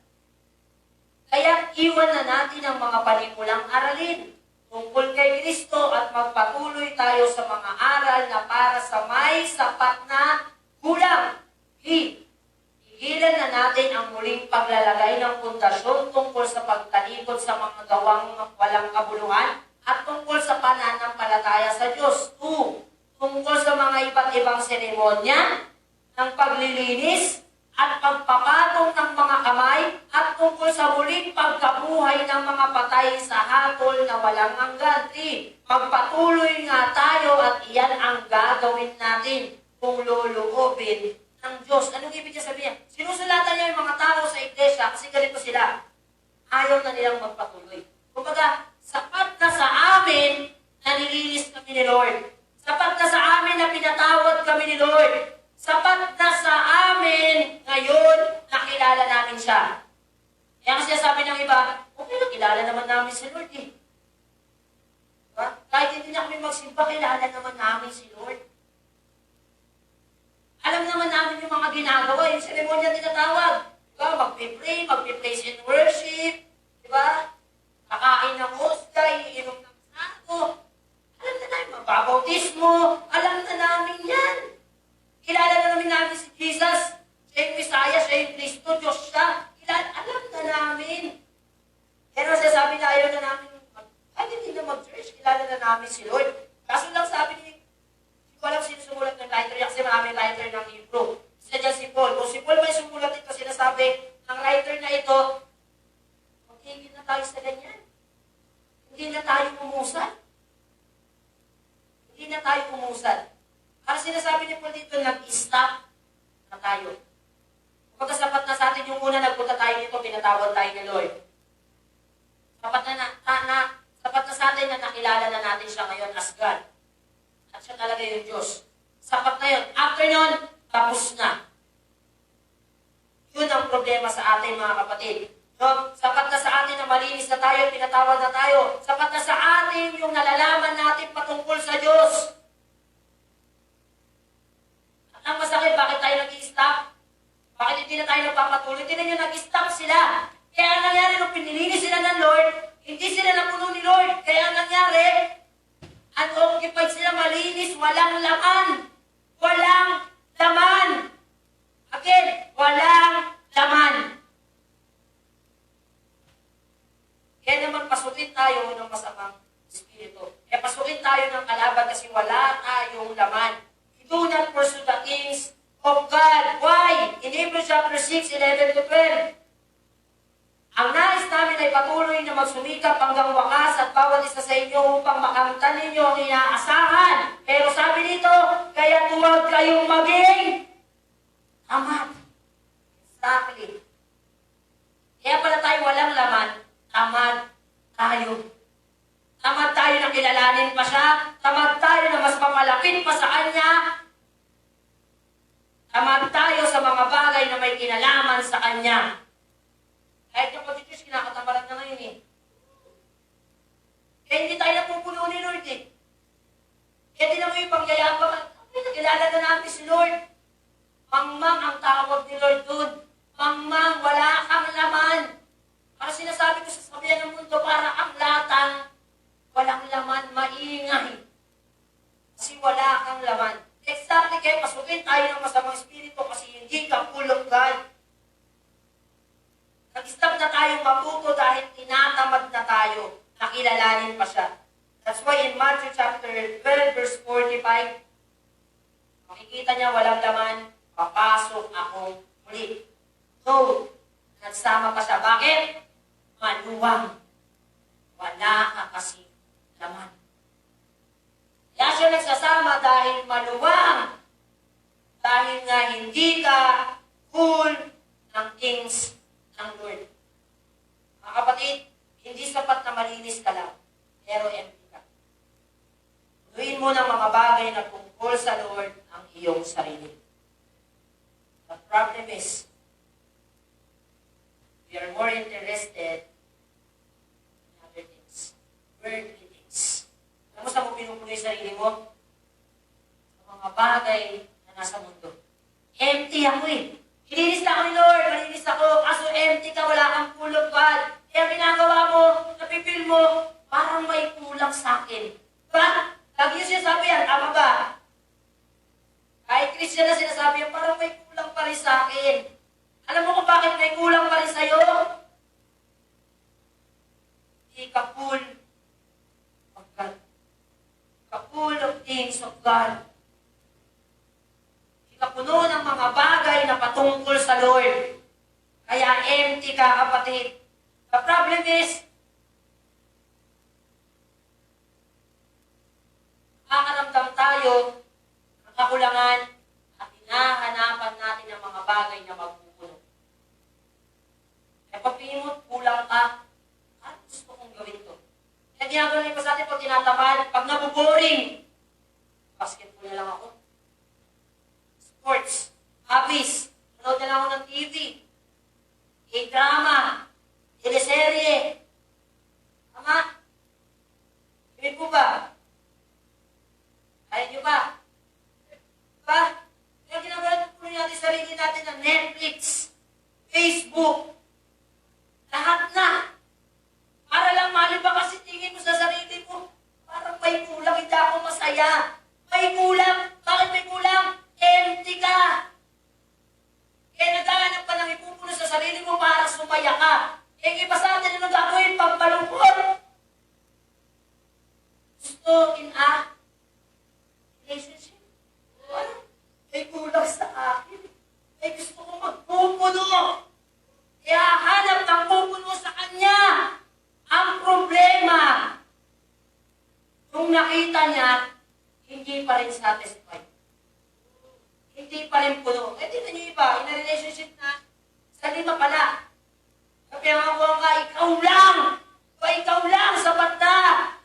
Kaya iwan na natin ang mga panimulang aralin tungkol kay Kristo at magpatuloy tayo sa mga aral na para sa may sapat na kulang. Tigilan na natin ang muling paglalagay ng pundasyon tungkol sa pagtalikod sa mga gawang walang kabuluhan at tungkol sa pananampalataya sa Diyos. 2. Tungkol sa mga iba't ibang seremonya ng paglilinis at pagpapatong ng mga kamay at tungkol sa muling pagkabuhay ng mga patay sa hatol na walang hanggan. 3. Magpatuloy nga tayo at iyan ang gagawin natin kung luluobin ng Diyos. Anong ibig niya sabihin? Sinusulatan niya yung mga tao sa iglesia kasi ganito sila. Ayaw na nilang magpatuloy. Kumbaga, sapat na sa amin na nilinis kami ni Lord. Sapat na sa amin na pinatawad kami ni Lord. Sapat na sa amin ngayon nakilala namin siya. Kaya kasi sabi ng iba, okay, nakilala naman namin si Lord eh. Diba? Kahit hindi na kami magsimba, kilala naman namin si Lord. Alam naman namin yung mga ginagawa, yung seremonya tinatawag. Diba? Magpe-praise and worship. Diba? Kakain ng hostia, iinom ng santo. Alam na namin, magbabautismo. Alam na namin yan. Kilala na namin si Jesus. Siya yung Messiah, siya yung Kristo, Diyos siya. Alam na namin. Pero sasabi na ayaw na namin, kahit hindi na mag-church, kilala na namin si Lord. Kaso lang sabi ni, hindi ko alam sino sumulat ng writer, kasi marami writer ng libro. Isa dyan si Paul. Kung si Paul may sumulat ito, sinasabi ng writer na ito, magiging na tayo sa ganyan. Hindi na tayo umusad. Hindi na tayo umusad. Para sinasabi ni Paul dito, nag-stop na tayo. Kapag sapat na sa atin yung una, nagpunta tayo dito, pinatawad tayo ni Lord. Sapat na sa atin na nakilala na natin siya ngayon as God. At siya talaga yung Diyos. Sapat na yun. After nun, tapos na. Yun ang problema sa atin, mga kapatid. No? Sapat na sa atin na malinis na tayo, pinatawad na tayo. Sapat na sa atin yung nalalaman natin patungkol sa Diyos. Ang masakit, bakit tayo nag-i-stop? Bakit hindi na tayo nagpapatuloy? Hindi na nyo nag-i-stop sila. Kaya ang nangyari, nung pinilinis sila ng Lord, hindi sila napuno ni Lord. Kaya ang nangyari, unoccupied sila, malinis, walang laman. Walang laman. Again, walang laman. Kaya naman pasukin tayo ng masamang espiritu. Kaya pasukin tayo ng kalaban kasi wala tayong laman. Do not pursue the things of God. Why? In Hebrews chapter 6, 11-12. Ang nais namin ay patuloy na magsumikap hanggang wakas at bawat isa sa inyo upang makamtan ninyo ang inaasahan. Pero sabi dito, kaya huwag kayong maging tamad. Exactly. Kaya pala tayo walang laman, tamad tayo. Tamad tayo na kilalanin pa siya. Tamad tayo na mas mapalapit pa sa Kanya. Tamad tayo sa mga bagay na may kinalaman sa Kanya. Kahit yung pag-Diyos, kinakatamaran na ngayon eh. Kaya hindi tayo napupuno ni Lord eh. Kaya tinan mo yung pagyayabangan. Nakilala na natin si Lord. Mangmang ang tawag ni Lord doon. Mangmang, wala kang laman. Para sinasabi ko sa sabihan ng mundo, para ang latang walang laman, maingay. Kasi wala kang laman. Exactly, kaya pasukin tayo ng masamang espiritu kasi hindi ka full of God. Nag-stop na tayong matuto dahil tinatamad na tayo. Nakilalanin pa siya. That's why in Matthew chapter 12, verse 45, makikita niya walang laman, papasok ako muli. So, nagsama pa siya. Bakit? Maluwang. Wala ka kasi laman. Kaya siya nagsasama dahil maluwang. Dahil nga hindi ka full ng things ng Lord. Mga kapatid, hindi sapat na malinis ka lang, pero empty ka. Tuloyin mo ng mga bagay na tungkol sa Lord ang iyong sarili. The problem is, we are more interested in other things. Worldly things. Alam mo saan mo pinupuno yung sarili mo? Sa mga bagay na nasa mundo. Empty ako eh. Ilinis na ako ni Lord, malinis ako, kaso empty ka, wala kang full of God. Kaya ginagawa mo, napipil mo, parang may kulang. kulang sa akin. Diba? Lagi yung sinasabi yan, tama ba? Kahit Christian na sinasabi yan, parang may kulang pa rin sa akin. Alam mo kung bakit may kulang pa rin sa'yo? Hindi ka full of God. Ka full of things of God. Hindi ka puno ng mga bagay na patungkol sa Lord. Kaya empty ka, kapatid. The problem is, nakakaramdam tayo ng kakulangan at hinahanapan natin ang mga bagay na magpupuno. Kaya pagpingin mo, kulang ka, ano gusto kong gawin to? Kaya ginagawa na iba sa atin pag tinatamad, pag nabuboring, basketball na lang ako. Sports, hobbies, manood na lang ako ng TV, drama, teleserye. Tama? Ibig po ba? Ayaw nyo ba? Diba? Kaya ginagawa po natin sarili natin ng Netflix, Facebook, lahat na. Para lang malibang kasi tingin mo sa sarili mo, parang may kulang, hindi ako masaya. May kulang. Bakit may kulang? Empty ka. Kaya naghahanap ka ng ipupuno sa sarili mo para sumaya ka. Kaya iba sa atin, ano gagawin pag malungkot? Gusto in a relationship. Ano? May kulang sa akin. May gusto kong magpupuno. Kaya hanap ng pupuno sa kanya. Ang problema, nung nakita niya, hindi pa rin satisfied. Hindi pa rin puno. Eh, tingnan niyo iba, in a relationship na, sa lima pala. Sabi nga ko nga, ikaw lang! Ikaw lang, sapat na!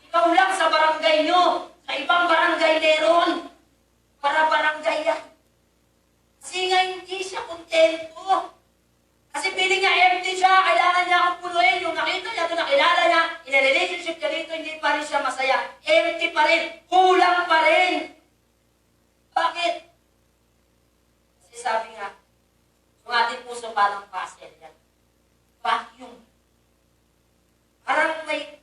Ikaw lang sa barangay nyo. Sa ibang barangay meron. Para barangay yan. Kasi nga hindi siya kontento. Kasi feeling niya empty siya, kailangan niya akong punuin. Yung nakita niya, ito nakilala niya, in a relationship niya dito, hindi pa rin siya masaya. Empty pa rin. Kulang pa rin. Bakit? Kasi sabi nga, yung ating puso parang puzzle yan. Vacuum. Parang may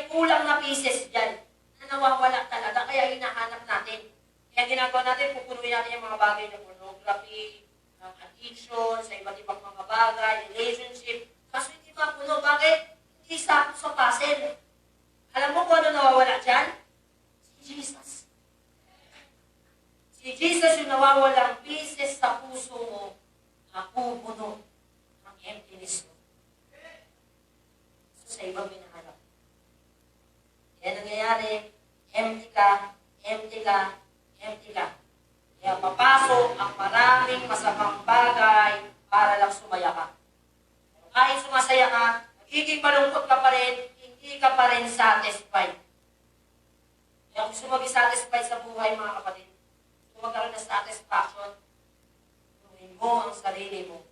kulang na pieces dyan na nawawala talaga, kaya hinahanap natin. Kaya ginagawa natin, pupunuin natin yung mga bagay na pornography, addiction, sa iba't ibang mga bagay, relationship. Kaso hindi mapuno. Bakit? Hindi sakto sa puzzle. Alam mo kung ano nawawala dyan? Si Jesus. Si Jesus yung nawawalang pieces sa puso mo na pupuno ng emptiness mo. So sa ibang hinahanap. Kaya nangyayari, empty ka, empty ka, empty ka. Kaya papasok ang maraming masamang bagay para lang sumaya ka. Kahit sumasaya ka, nagiging malungkot ka pa rin, hindi ka pa rin satisfied. Kaya kung gusto mag-satisfied sa buhay, mga kapatid, kung magkaroon ng satisfaction, tuwin mo ang sarili mo,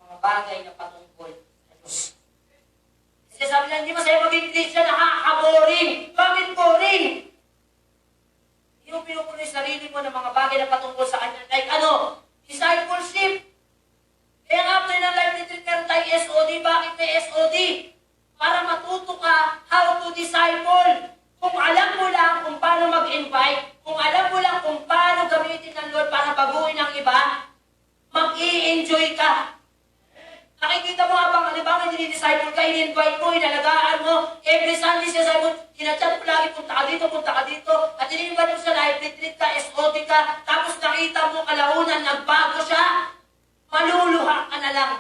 mga bagay na patungkol sa Diyos. Kasi sabi na, hindi masaya maging Christian, nakaka-boring. Bakit boring? Hindi mo pinupuno yung sarili mo ng mga bagay na patungkol sa Kanya. Like ano? Discipleship. Kaya nga after ng life retreat, meron tayong SOD. Bakit may SOD? Para matuto ka how to disciple. Kung alam mo lang kung paano mag-invite, kung alam mo lang kung paano gamitin ng Lord para baguhin ang iba, mag-i-enjoy ka. Nakikita mo habang halimbawa dinidisciple ka, in-invite mo, inalagaan mo, every Sunday siya sabi mo, tinachat mo lagi, punta ka dito, at in-invite mo sa life retreat ka, SOD ka, tapos nakita mo kalaunan, nagbago siya, maluluha ka na lang.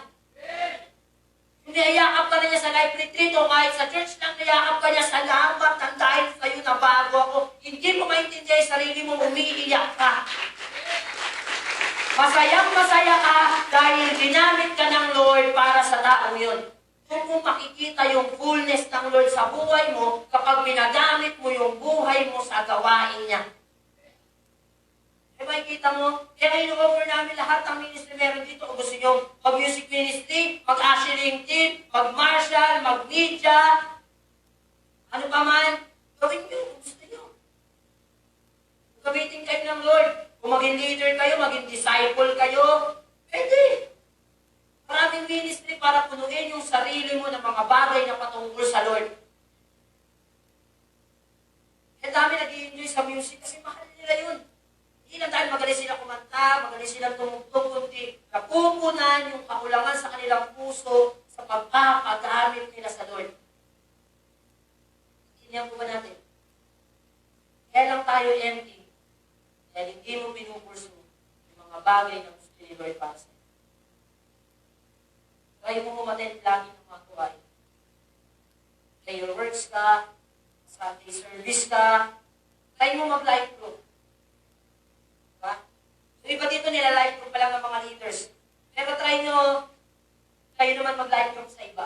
Hindi ayakap ka na niya sa life retreat o kahit sa church lang, nayakap ka niya, salamat ng dahil sa'yo na bago ako. Hindi mo maintindihan yung sarili mo, umiiyak ka. Masayang-masaya ka dahil ginamit ka ng Lord para sa taong yun. Kung mo makikita yung fullness ng Lord sa buhay mo, kapag pinagamit mo yung buhay mo sa gawain niya. E makikita mo, kaya ino-offer namin lahat ng ministry meron dito. Kung gusto nyo mag-music ministry, mag-ushering team, mag-martial, mag-media, ano pa man, gawin nyo kung gusto nyo. Gamitin kayo ng Lord. Kung maging leader kayo, maging disciple kayo, pwede. Maraming ministry para punuin yung sarili mo ng mga bagay na patungkol sa Lord. nag-i-enjoy sa music kasi mahal nila yun. Hindi lang dahil magaling sila kumanta, magaling sila tumugtog, kundi napupunan yung kakulangan sa kanilang puso sa pagpapagamit nila sa Lord. Tingnan po ba natin? Kaya lang tayo empty. Dahil hindi mo pinupurso yung mga bagay na gusto ni Lord para sa'yo. Try mo umattend lagi ng mga tuway. Prayer works ka, Sunday service ka, try mo mag-life group. Diba? So iba dito nila life group pa lang ng mga leaders. Pero try nyo, kayo naman mag-life group sa iba.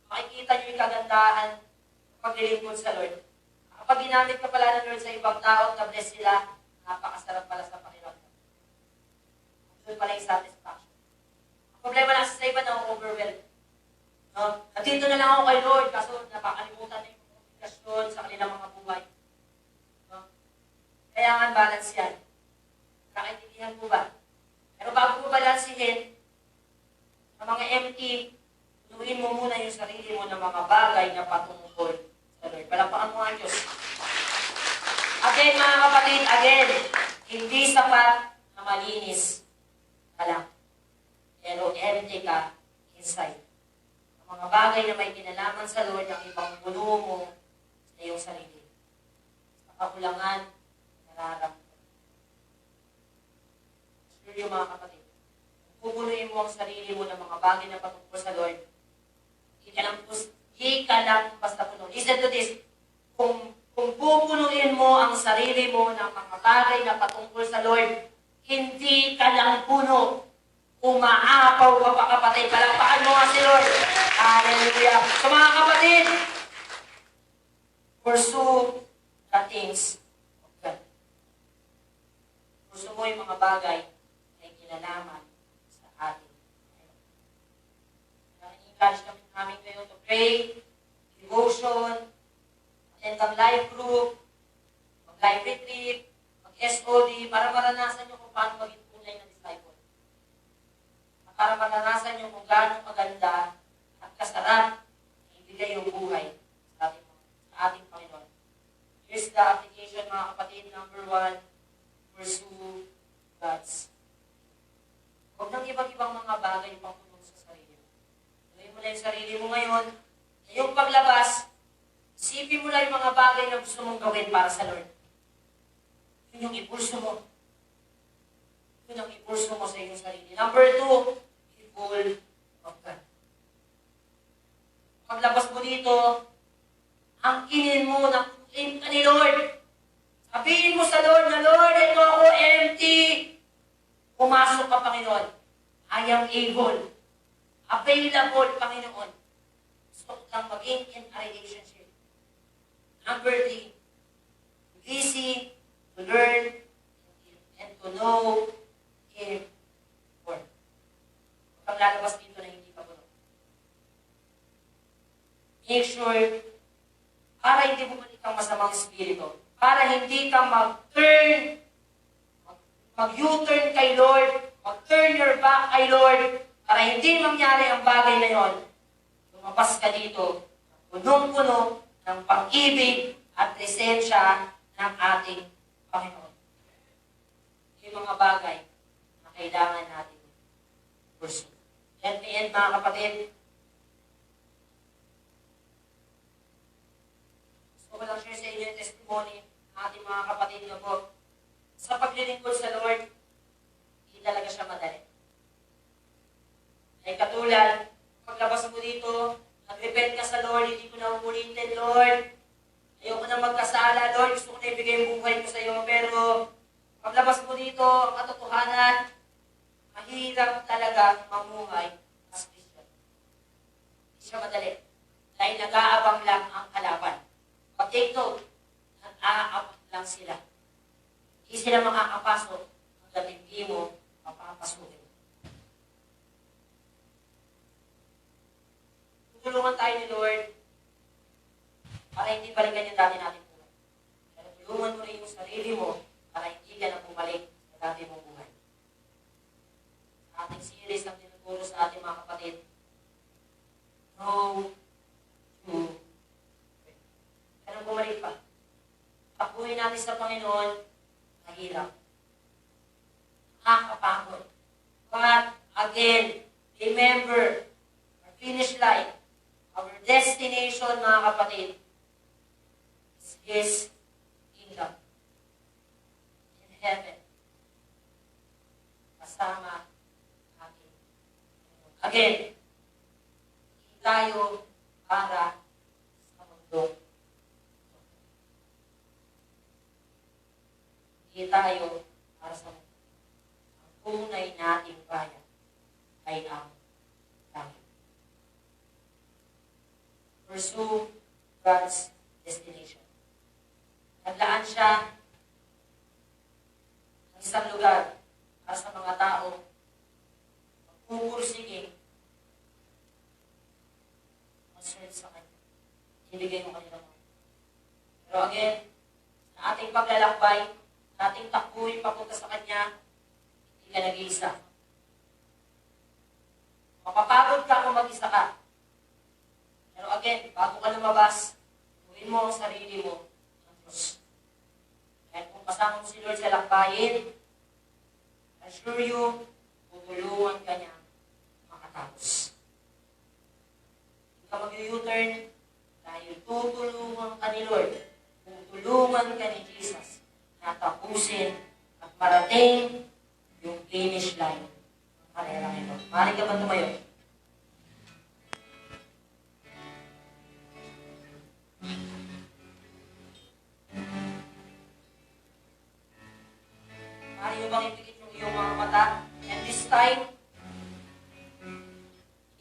Makikita nyo yung kagandahan ng paglilingkod sa Lord. Kapag ginamit ka pala ng Lord sa ibang tao, na-bless sila, napakasarap pala sa pakiramdam. Doon pala yung satisfaction. Ang problema lang sa iba na overwhelmed. No? Nandito na lang ako kay Lord, kaso napakalimutan na yung komunikasyon sa kanilang mga buhay. No? Kaya nga balance yan. Nakaintindihan po ba? Pero bago mo balansihin, ang mga empty, punuin mo muna yung sarili mo ng mga bagay na patungkol sa Lord. Palakpakan mo ang Diyos. Again, mga kapatid, hindi sapat na malinis ka lang. Pero empty ka inside. Ang mga bagay na may kinalaman sa Lord, ang ibang puno mo sa iyong sarili. Sa kakulangan, nararamdaman. Sure yung mga kapatid. Kung pupunuin mo ang sarili mo ng mga bagay na patungkol sa Lord, di ka lang basta puno. Listen to this. Kung pupunuin mo ang sarili mo ng mga bagay na patungkol sa Lord, hindi ka lang puno. Umaapaw ka pa, kapatid. Palakpakan mo nga si Lord. Hallelujah. So mga kapatid, pursue the things of God. Pursue mo yung mga bagay na kinalaman sa atin. I-encourage namin kayo to pray, devotion, attend ang life group, mag-life retreat, mag-SOD, para maranasan nyo kung paano maging tunay na disciple. Para maranasan nyo kung gaano maganda at kasarap ibigay yung buhay sa ating Panginoon. Here's the application, mga kapatid. Number 1, pursue God's. Huwag nang ibang-ibang mga bagay pang puno sa sarili mo. Gawin mo na yung sarili mo ngayon. Sa iyong paglabas, isipin mo na yung mga bagay na gusto mong gawin para sa Lord. Yun yung ipulso mo. Yun ang ipulso mo sa iyong sarili. Number 2, full of God. Paglabas mo dito, angkinin mo na kutin ka ni Lord. Sabihin mo sa Lord na, Lord, ito ako empty. Pumasok ka, Panginoon. I am able. Available, Panginoon. Gusto ko lang maging in a relationship. Number 3, easy to learn and to know Him more. Huwag kang lalabas dito na hindi ka puno. Make sure, para hindi bumalik ang masamang espiritu, para hindi ka mag-U-turn kay Lord, mag-turn your back kay Lord, para hindi mangyari ang bagay na yon, lumabas ka dito, punong-puno ng pag-ibig at presensya ng ating Panginoon. Yung mga bagay na kailangan natin pursue. At the end, mga kapatid, gusto ko lang share sa inyo yung testimony ng ating mga kapatid na po. Sa paglilingkod sa Lord, hindi talaga siya madali. Ay katulad, paglabas mo dito, nag-repent ka sa Lord, hindi ko na uulitin, Lord. Ayoko na magkasala, Lord. Gusto ko na ibigay yung buhay ko sa iyo. Pero, paglabas mo dito, ang katotohanan, mahirap talaga mamuhay as Christian. Hindi siya madali. Dahil nag-aabang lang ang kalaban. Pag-take note, nag-aabang lang sila. Hindi sila makakapasok hanggang hindi mo mapapasukin. Tutulungan tayo ni Lord para hindi balikan yung dati natin buhay. Pero tulungan mo rin yung sarili mo para hindi ka na bumalik sa dati mong buhay. Ating series ang tinuturo sa ating mga kapatid. No to quit. Pero bumalik pa. Takuhin natin sa Panginoon, mahirap. Nakakapagod. But, again, remember, our finish line, our destination, mga kapatid, is His kingdom. In heaven. Kasama natin. Again, hindi tayo para sa mundo. Hindi tayo para sa mundo. Ang tunay nating bayan ay ang langit. Pursue God's destination. Naglaan siya ng isang lugar para sa mga tao magpupursige concerned sa Kanya. Ibigay mo kanila mo. Pero again, sa ating paglalakbay, sa ating takbuhin papunta sa Kanya, hindi ka nag-iisa. Mapapagod ka kung mag-isa ka. Pero again, bago ka lumabas, tuwin mo ang sarili mo ng Diyos. Kaya kung kasama mo si Lord sa lakbayin, assure you, tutulungan ka niya makatapos. Hindi ka mag-U-turn dahil tutulungan ka ni Lord. Tutulungan ka ni Jesus na tapusin at marating yung finish line ng karera ito. Maaari ka ba tumayo? Maaari mo bang ipikit yung iyong mga mata? And this time,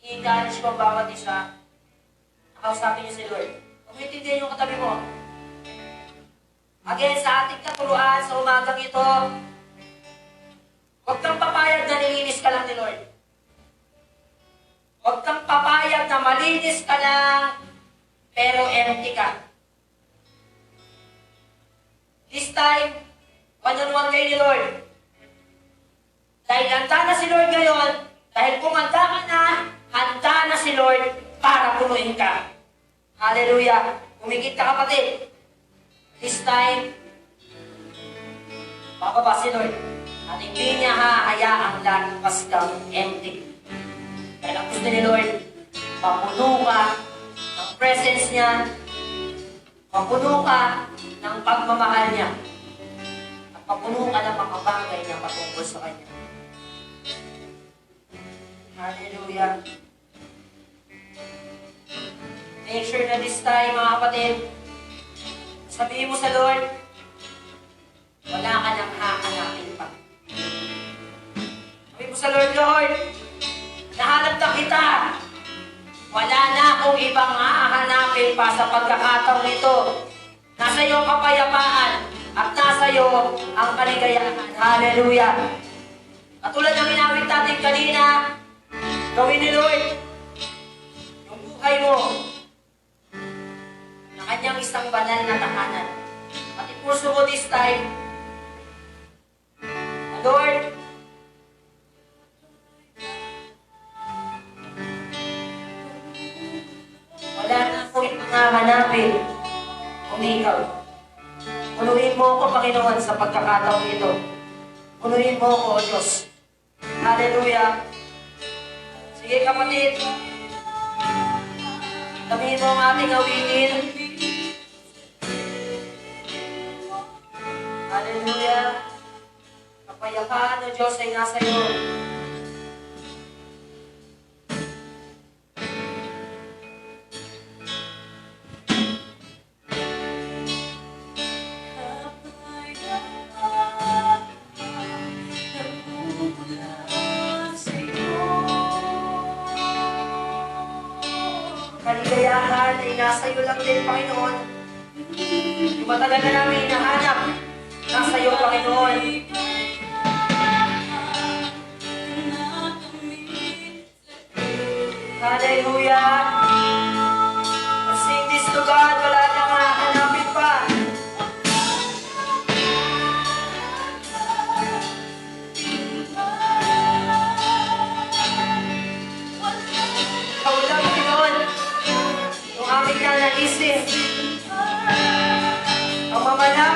i-encourage ko ang bawat isa. Nakausapin niyo si Lord. Kung maintindihan yung katabi mo. Again, sa ating katuruan sa umagang ito, huwag kang papayag na nilinis ka lang ni Lord. Huwag kang papayag na malinis ka lang, pero empty ka. This time, one-on-one kayo ni Lord. Dahil handa na si Lord ngayon, dahil kung handa na si Lord para punuin ka. Hallelujah! Umigit ka kapatid. This time, bababa si Lord. At hindi niya hahayaang lagpas kang empty. Dahil ang gusto ni Lord, mapuno ka ng presence niya, mapuno ka ng pagmamahal niya, at mapuno ka ng mga bagay niya patungkol sa Kanya. Hallelujah. Make sure na this time, mga kapatid, sabihin mo sa Lord, wala ka nang hahanapin pa. Sabihin mo sa Lord, Lord, nahanap na kita. Wala na akong ibang hahanapin pa sa pagkakataong ito. Nasa iyo ang kapayapaan at nasa iyo ang kaligayahan. Hallelujah. Katulad ng inawit natin kanina, gawin ni Lord yung buhay mo na kanyang isang banal na tahanan. At ipurso mo this time, Lord, wala na akong hanapin kundi ikaw. Punuin mo ako, Panginoon, sa pagkakataong ito. Punuin mo ako, O Diyos. Hallelujah. Sige, kapatid. Sabihin mo ang ating awitin. Hallelujah. Kapayapaan, O Diyos, ay nasa iyo. Kaligayahan ay nasa iyo lang din, Panginoon. Yung matagal na namin hinahanap, nasa iyo, Panginoon. Hallelujah! Sing this to God, wala nang hahanapin pa. Ikaw lang, Panginoon, yung aming nanalisip. Ang mamanap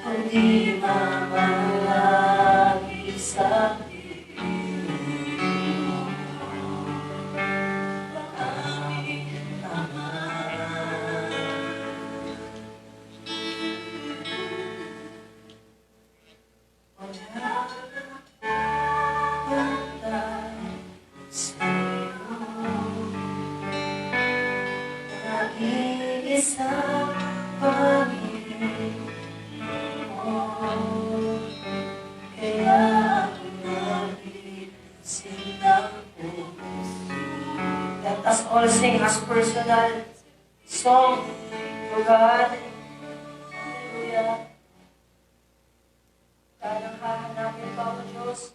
Kundi mamalagi sa aming Ama. Isang Panginoon, kaya ako nagising ng puso. Let us all sing as personal song to God. Hallelujah. Kailang hahanapin pa ang Diyos.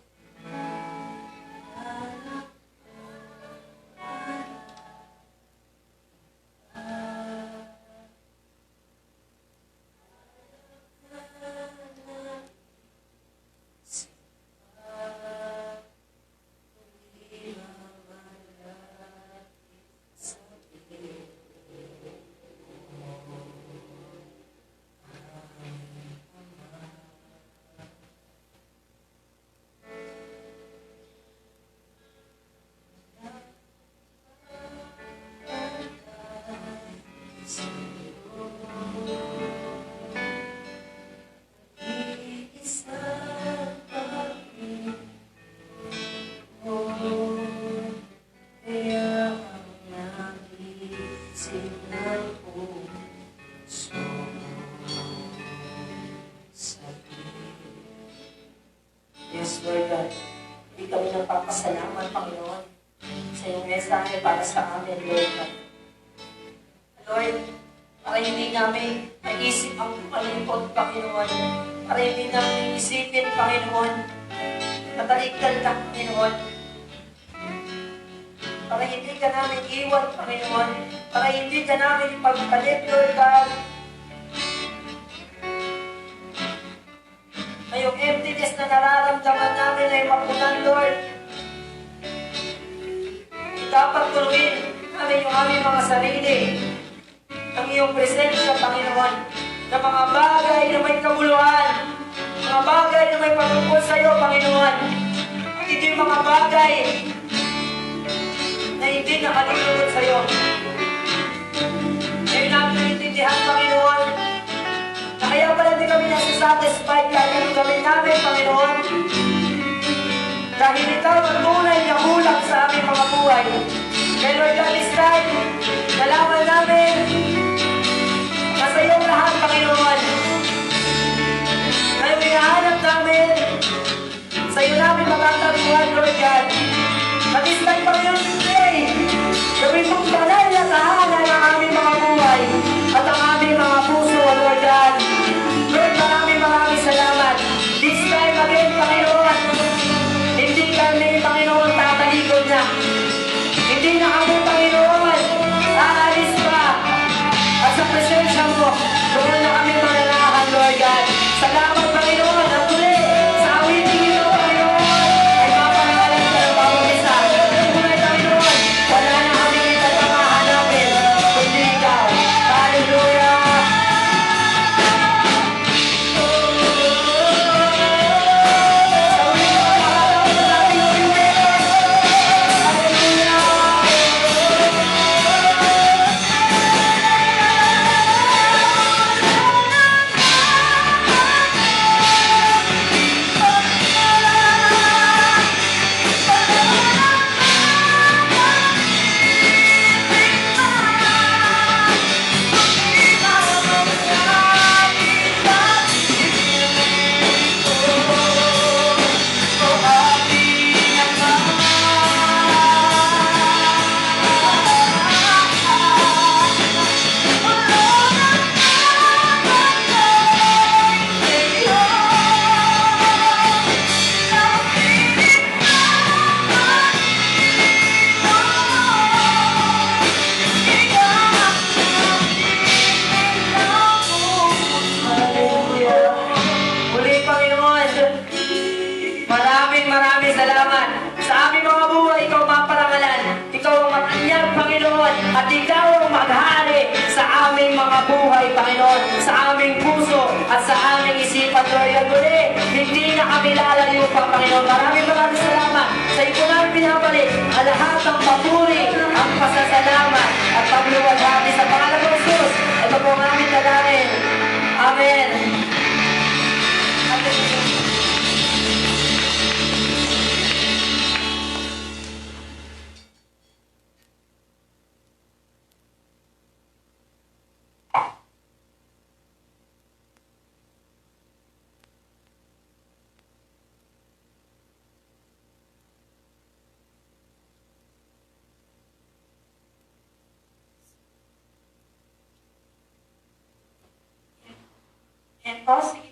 Yes, Lord God. Hindi kami nagpapasalamat, Panginoon, sa iyong mensahe para sa amin, Lord God. Lord, para hindi namin maisip ang palingkod, Panginoon. Para hindi namin isipin, Panginoon, natalikdan ka, Panginoon. Para hindi ka namin iwan, Panginoon. Para hindi ka namin ipagpalit, Lord God. Na yung emptiness na nararamdaman namin ay mapunan, Lord. Dapat turuin namin yung aming mga sarili. Ang iyong presensya, Panginoon. Na mga bagay na may kabuluhan. Mga bagay na may patungkol sa iyo, Panginoon. At hindi yung mga bagay na hindi nakalulunod sa iyo. Ngayon namin naiintindihan, Panginoon, na kaya pala di kami nasisatisfied kahit ang gawin namin, Panginoon. Dahil ikaw ang tunay na kulang sa aming mga buhay. Kaya Lord God, this time, nalaman namin na sa iyong lahat, Panginoon. Ngayon hinahanap namin, sa iyo namin magkakaruhan, Lord God. At this time, Panginoon, today, gawin mong banal na tahanan ng aming mga buhay at ang aming mga puso, Lord God. Lord, maraming salamat. This time again, Panginoon, hindi kami, Panginoon, tatalikod na. Hindi na kami, Panginoon, aalis pa. At sa presensya mo, doon na kami mananahan, Lord God. Salamat, Panginoon, at muli, sa awiting ito, Panginoon, ay mapangalan ka ng bawat isa. Tunay, Panginoon, wala na kami iba't ang hahanapin, kundi ikaw. Hallelujah! Maraming salamat. Sa aming mga buhay, ikaw maparangalan. Ikaw ang matanyag, Panginoon. At ikaw ang maghari sa aming mga buhay, Panginoon. Sa aming puso at sa aming isipan, Lord. At muli, hindi na kami lalayo pa, Panginoon. Maraming salamat sa iyo po namin pinabalik ang lahat ng papuri, ang pasasalamat at pagluwalhati sa pangalan ng Jesus. Ito po ang aming dalangin. Amen. And po,